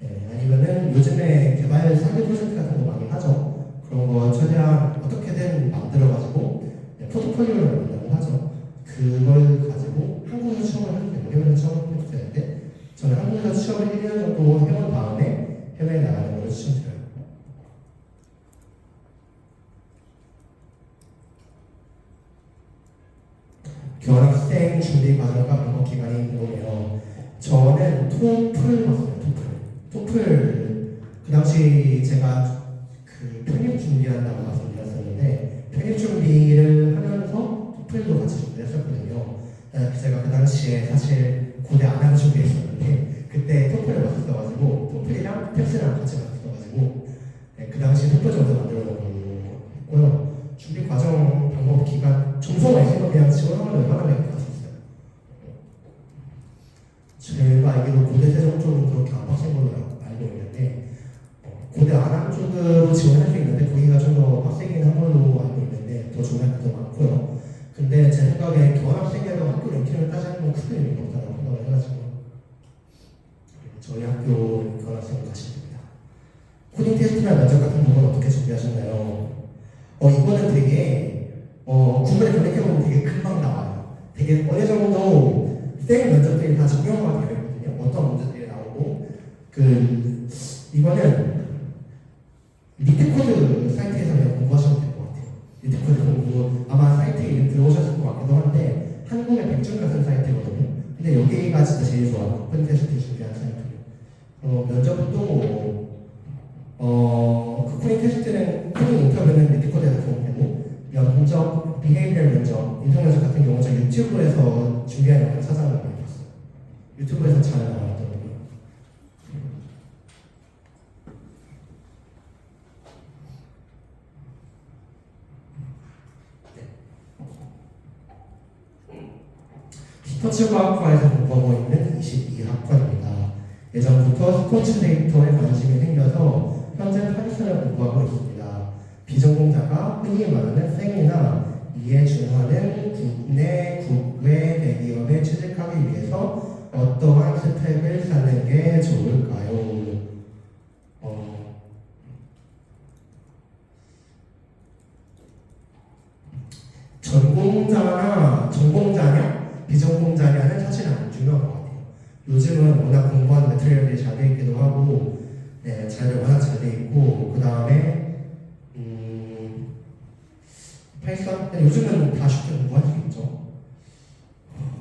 Speaker 1: 네, 아니면은 요즘에 개발 사기 프로젝트 같은 거 많이 하죠. 그런 거 최대한 어떻게든 만들어가지고 네, 포트폴리오를 만든다고 하죠. 그걸 가지고 한국에서 취업을 해도 되고 해외에서 취업을 해도 되는데 저는 한국에서 취업을 1년 정도 해본 다음에 해외에 나가는 걸 추천드려요. 교환학생 준비 과정과 방법 기간이 궁금해요. 저는 토플 봤어요. 토플 그 당시 제가 그 편입 준비한다고 말씀드렸었는데 편입 준비를 하면서 토플도 같이 준비했었거든요. 제가 그 당시에 사실 고대 안 하고 준비했었는데 그때 토플을 봤었어가지고 토플이랑 탭스랑 같이 봤었어가지고 네, 그 당시 토플 점수 만들어 놓고 했고요. 준비 과정 방법 기간 점수가 있으면 그냥 지원하면 얼마나 될것 같았어요. 제가 알기로 고대 세종 쪽은 그렇게 안 빡센 걸로 알고 있는데 고대 안암 쪽으로 지원할 수 있는데 거기가 좀 더 빡세긴 한 걸로 알고 있는데 더 좋은 학교도 많고요. 근데 제 생각에 교환학생회가 학교 랭킹을 따지는 건 크게 의미가 없다고 생각을 해가지고 저희 학교 교환학생을 가시면 됩니다. 코딩 테스트나 면접 같은 부분 어떻게 준비하셨나요? 이거는 되게 구글에 검색해보면 되게 금방 나와요. 되게 어느 정도 생 면접들이 다 정형화가 되어 있거든요. 어떤 문제들이 나오고 이거는 리트코드 사이트에서 그냥 공부하시면 될 것 같아요. 리트코드 공부 아마 사이트에 이름 들어오셨을 것 같기도 한데 한국의 백준 같은 사이트거든요. 근데 여기가 진짜 제일 좋아요. 오픈 테스트 준비한 사이트예요. 면접도 그 코딩 테스트는 코딩 인터뷰는 리트코드에서 공부되고 면접, 비헤이비얼 면접, 인성 면접 같은 경우 저 유튜브에서 준비한 영상 찾아보면 많이 봤어요. 유튜브에서 잘 나왔더라고요. 스포츠과학과에서 공부하고 있는 22학번입니다. 예전부터 스포츠 데이터에 관심이 생겨서 현재 파이썬을 공부하고 있습니다. 비전공자가 흔히 말하는 쌩이나 이에 준하는 국내 국외 대기업에 취직하기 위해서 어떠한 스펙을 쌓는 게 좋을까요? 전공자냐 비전공자냐는 사실 안 중요한 것 같아요. 요즘은 워낙 공부하는 매트리얼이 잘 돼 있기도 하고, 네, 워낙 잘 돼 있고, 그 다음에 파이썬 요즘은 다 쉽게 공부할 수 있죠.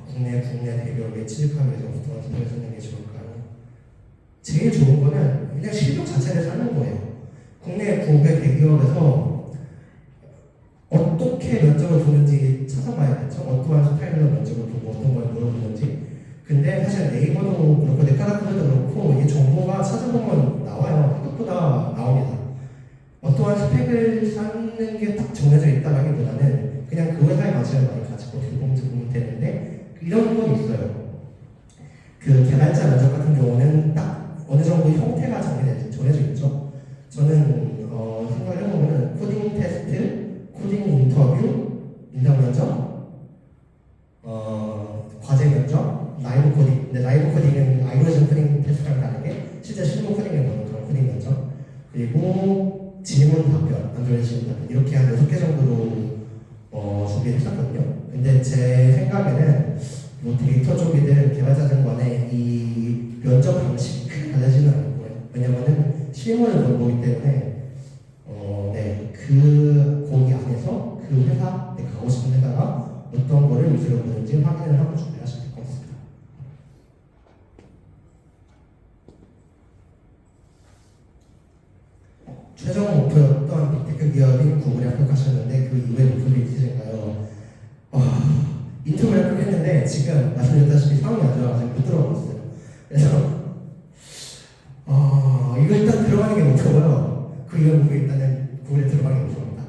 Speaker 1: 국내 대기업에 취직하기 위해서 어떤 스펙을 쓰는 게 좋을까요? 제일 좋은 거는 그냥 실력 자체를 쌓는 거예요. 국내 국외 대기업에서 어떻게 면접을 보는지 찾아봐야겠죠. 어떠한 스타일로 면접을 보고 어떤 걸 물어보는지. 근데 사실 네이버도 그렇고 네카라크도 그렇고 이 정보가 찾아보면 나와요. 생각보다 나옵니다. 어떠한 스펙을 쌓는 게 딱 정해져 있다라기보다는 그냥 그 회사의 가치를 많이 가지고 어떻게 보면 되는데 이런 건 있어요. 그 개발자 면접 같은 경우는 딱 어느 정도 형태가 정해져 있죠. 저는 생각을 해보면 코딩 테스트, 코딩 인터뷰, 인상 면접, 과제 면접, 라이브 코딩. 근데 라이브 코딩은 알고리즘 코딩 테스트랑 다르게 실제 실무 코딩에 넣는 그런 코딩 면접. 그리고 질문 답변, 안드로이드 질문 답변 이렇게 한 6개 정도로 준비했었거든요. 근데 제 생각에는 뭐 데이터 쪽이든 개발자들 간에 이 면접 방식이 크게 달라지는 않을 거예요. 왜냐면은 실무를 보는 거기 때문에 거기 안에서 그 회사, 내가 가고 싶은 회사가 어떤 거를 위주로 보는지 확인을 하고 준비하시면 될 것 같습니다. 최종 목표였던 빅테크 기업인 구글에 합격하셨는데 그 이후에 목표도 있으신가요? 인터뷰를 합격했는데 지금 말씀드렸다시피 상황이 안 좋아서 못 들어갔어요. 그래서 이거 일단 들어가는 게 목표고요. 그 이후 목표 일단은 구글에 들어가는 게 목표입니다.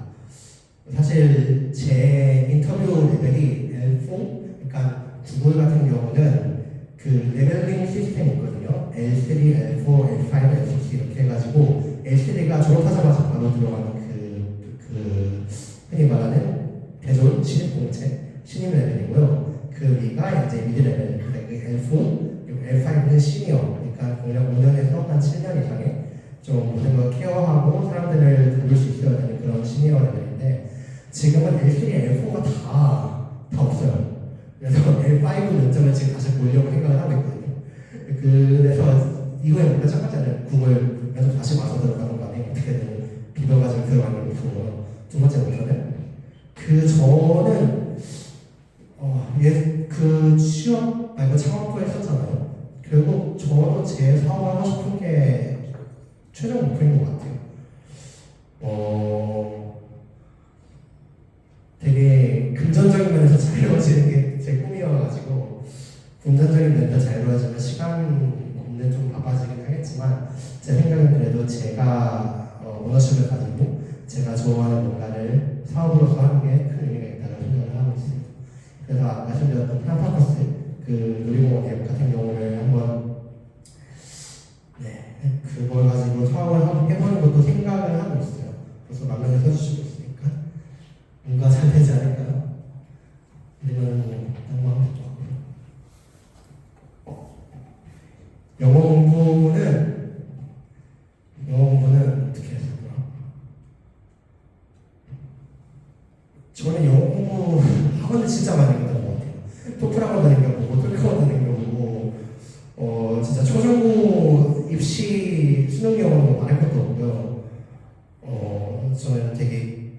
Speaker 1: 사실 제 인터뷰 레벨이 L4, 그러니까 구글 같은 경우는 그 레벨링 시스템이 있거든요. L3, L4, L5, L6 이렇게 해가지고 L3가 졸업하자마자 바로 들어가는 흔히 말하는 대졸 신입 레벨이고요. 그 위가 이제 미드 레벨, 그러니까 L4, 그리고 L5는 시니어, 그러니까 공략 5년에서 한 7년 이상의 좀 모든 걸 케어하고 사람들을 다룰 수 있어야 되는 그런 시니어 레벨인데 지금은 L3, L4가 다 없어요. 그래서 L5 면접을 지금 다시 보려고 생각을 하고 있거든요. 그래서 이거에 목표 첫 번째는 구글 면접 다시 와서 들어가는 거 아니에요. 어떻게든 비벼가지고 들어가는 게 목표고요. 두 번째 목표는 저는 그 취업 창업도 했었잖아요. 결국 저도 제 사업을 하고 싶은 게 최종 목표인 것 같아요. 되게 금전적인 면에서 잘 이루어지는 게 제 꿈이어가지고 금전적인 면에서 잘 이루어지면 시간은 좀 바빠지긴 하겠지만 제 생각은 그래도 제가 오너십을 가지고 제가 좋아하는 뭔가를 사업으로서 하는 게 큰 의미가 있다고 생각을 하고 있습니다. 그래서 말씀드렸던 플란파커스 그 놀이공원 앱 같은 경우를 한번 그걸 가지고 사업을 해보는 것도 생각을 하고 있어요. 그래서 만명을 써주시고 있으니까 뭔가 잘 되지 않을까요? 아니면 한번 영어 공부는 어떻게 했었더라? 저는 영어 공부 학원을 진짜 많이 갔던 것 같아요. 토플 학원 다니고 토익 학원 다니고 진짜 초중고 입시 수능 영어는 말할 것도 없고요. 저는 되게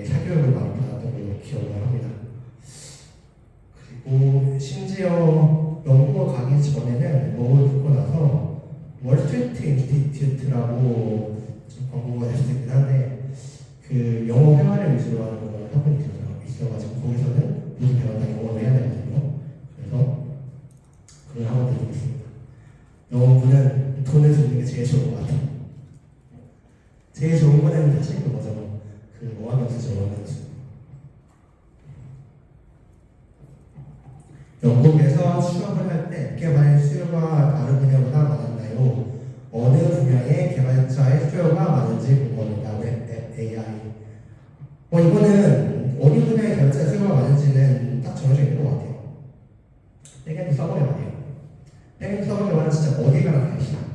Speaker 1: 사교육을 많이 받았던 걸로 기억을 합니다. 그리고 심지어 영국어 가기 전에는 영어를 듣고 나서 월스트리트 인스티튜트라고 좀 광고가 될 수 있긴 한데 그 영어 회화를 위주로 하는 그런 학원이 있어가지고 거기서는 모든 배우가 다 영어를 해야 되거든요. 그래서 그런 학원들이 있습니다. 영어부는 돈을 주는 게 제일 좋은 것 같아요. 제일 좋은 거는 사실 그거죠. 그 어학연수죠, 어학연수. 영국에서 취업을 할 때 개발 수요가 다른 분야보다 많았나요? 어느 분야의 개발자의 수요가 많은지 궁금합니다. 웹, AI. 이거는 어느 분야의 개발자의 수요가 많은지는 딱 정해져 있는 것 같아요. 백엔드 서버 개발이에요. 백엔드 서버 개발은 진짜 어디 가나 다 있어요.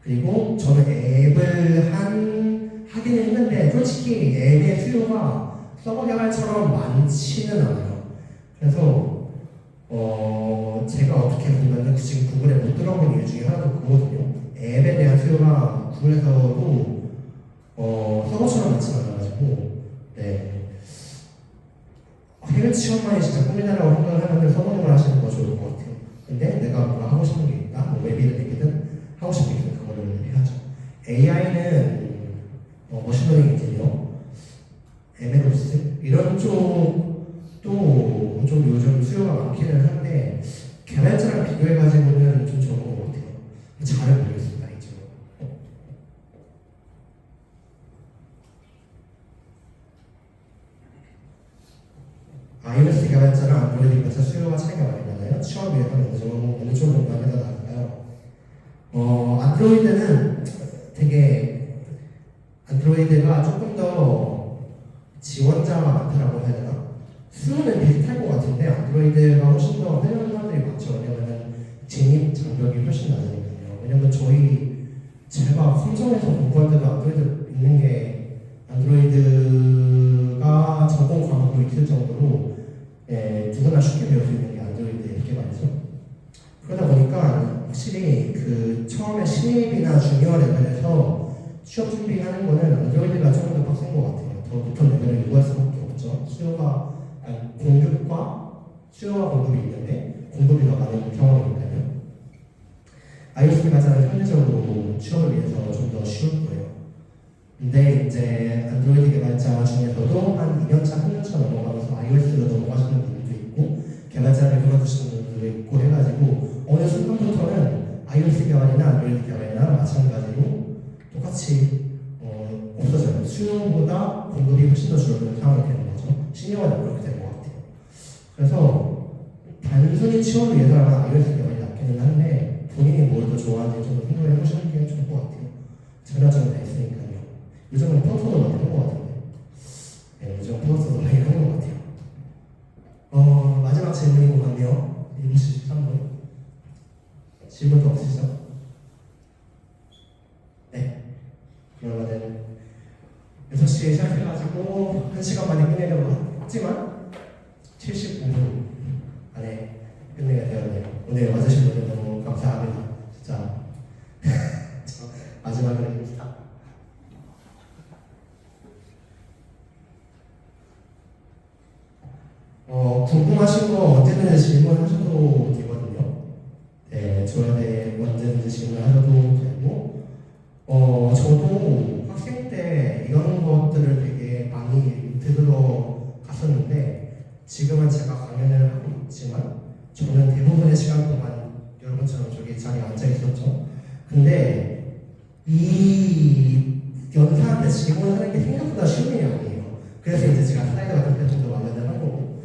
Speaker 1: 그리고 저는 앱을 하긴 했는데 솔직히 앱의 수요가 서버 개발처럼 많지는 않아요. 그래서 제가 어떻게 보면은 지금 구글에 못 들어본 이유 중에 하나도 그거거든요. 앱에 대한 수요가 구글에서도 서버처럼 많지 않아가지고 네. 해외 취업만이 진짜 꿈이다라고 생각을 하면 서버를 하시는 거 좋을 것 같아요. 근데 내가 뭔가 하고 싶은 게 있다, 뭐 웹이든 얘기든 하고 싶은 게 있으면 그거를 해야죠. AI는 머신러닝 인지니어, MLOps 이런 쪽도 좀 요즘 수요가 많기는 한데 개발자랑 비교해가지고는 좀 적은 것 같아요. 잘은 모르겠습니다. 이제 iOS 개발자랑 안드로이드 개발자 수요가 차이가 많이 나나요? 취업 위해서는 어느 쪽 공간에다 나갈까요? 안드로이드는 되게 안드로이드가 조금 더 지원자가 많다라고 해야 되나? 수요는 비슷할 것 같은데 안드로이드가 훨씬 더 하려는 사람들이 많죠. 왜냐면 진입 장벽이 훨씬 낮으니까요. 왜냐면 제가 삼성에서 공부할 때도 안드로이드 있는 게 안드로이드가 전공 과목으로 있을 정도로 누구나 쉽게 배울 수 있는 게 안드로이드 개발이죠. 그러다 보니까 확실히 그 처음에 신입이나 주니어 레벨에서 취업 준비하는 거는 안드로이드가 조금 더 빡센 것 같아요. 더 높은 레벨을 요구할 수밖에 없죠. 수요와 공급이 있는데 공급이 더 많은 상황이니까요. iOS 개발자는 현실적으로 취업을 위해서 좀 더 쉬울 거예요. 근데 이제 안드로이드 개발자 중에서도 한 2년차, 3년차 넘어가면서 iOS로 넘어가시는 분들도 있고 개발자를 그만두시는 분들도 있고 해가지고 어느 순간부터는 iOS 개발이나 안드로이드 개발이나 마찬가지로 똑같이 없어져요. 수요보다 공급이 훨씬 더 줄어드는 상황이 되는 거죠. 시니어가 그렇게 되는 것 같아요. 그래서 단순히 취업을 위해서라면 iOS 개발이 낫기는 한데 본인이 뭘 더 좋아하는지 좀 생각을 해보시는 게 좋을 것 같아요. 전화점이 다 있으니까요. 요즘은 포스터도 많이 하는 것 같은데 요즘 포스터도 많이 하는 것 같아요. 마지막 질문인 것 같네요. 1분 73분. 질문도 없으시죠? 네. 그러면은 6시에 시작해가지고 1시간 만에 끝내려고 했지만 75분 안에 끝내야 되었네요. 오늘 와주신 분들 너무 감사합니다. 진짜 마지막으로 인스타 궁금하신 거 언제든지 질문하셔도 되거든요. 네, 저한테 언제든지 질문하셔도 되고 저도 학생 때 이런 것들을 되게 많이 들으러 갔었는데 지금은 제가 강연을 하고 있지만 저는 대부분의 시간 동안 여러분처럼 저기 자리에 앉아 있었죠. 근데 이 연사한테 질문을 하는 게 생각보다 쉬운 일이 아니에요. 그래서 이제 제가 슬라이드 같은 패턴도 마련을 한 거고.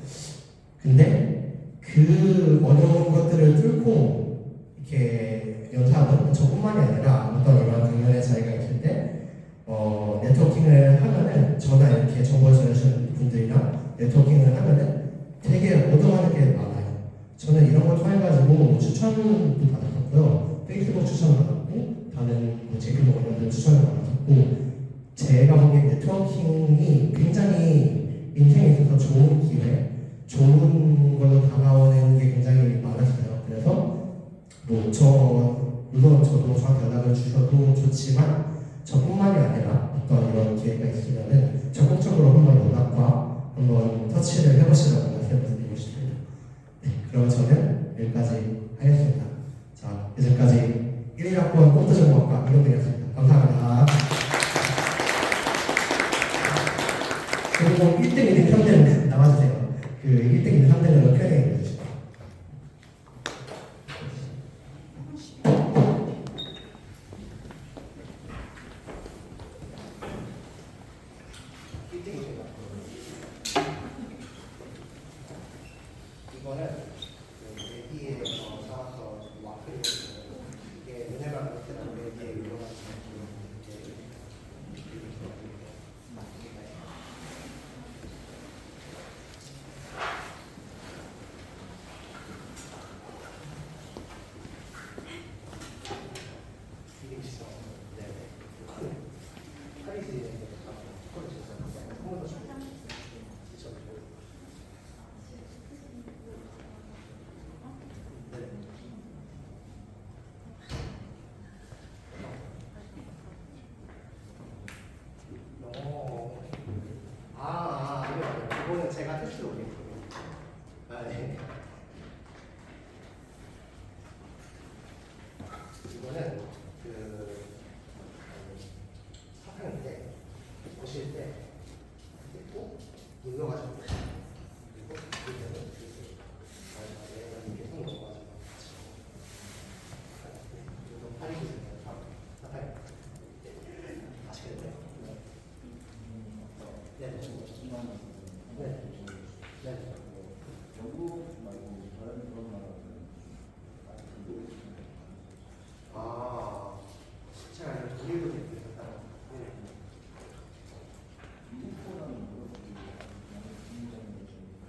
Speaker 1: 근데 그 어려운 것들을 뚫고 이렇게 연사하는 저뿐만이 아니라 어떤 이런 강연의 자리가 있을 때 네트워킹을 하면은 저나 이렇게 정보를 전해주는 분들이랑 네트워킹을 하면은 되게 얻어가는 게 많아요. 저는 이런 걸 통해가지고 추천도 받았었고요. 페이스북 추천 받았고 다른 제이크모 관련된 추천을 받았었고 제가 보기엔 네트워킹이 굉장히 인생에 있어서 좋은 기회, 좋은 걸로 다가오는 게 굉장히 많았어요. 그래서 뭐 저 물론 저도 저한테 연락을 주셔도 좋지만 저뿐만이 아니라 어떤 이런 기회가 있으면은 적극적으로 한번 연락과 한번 터치를 해보시라고 말씀드리고 싶습니다. 네, 그럼 저는 여기까지 하겠습니다. 자, 이제까지 1학번 컴퓨터 전공학과 이동대였습니다.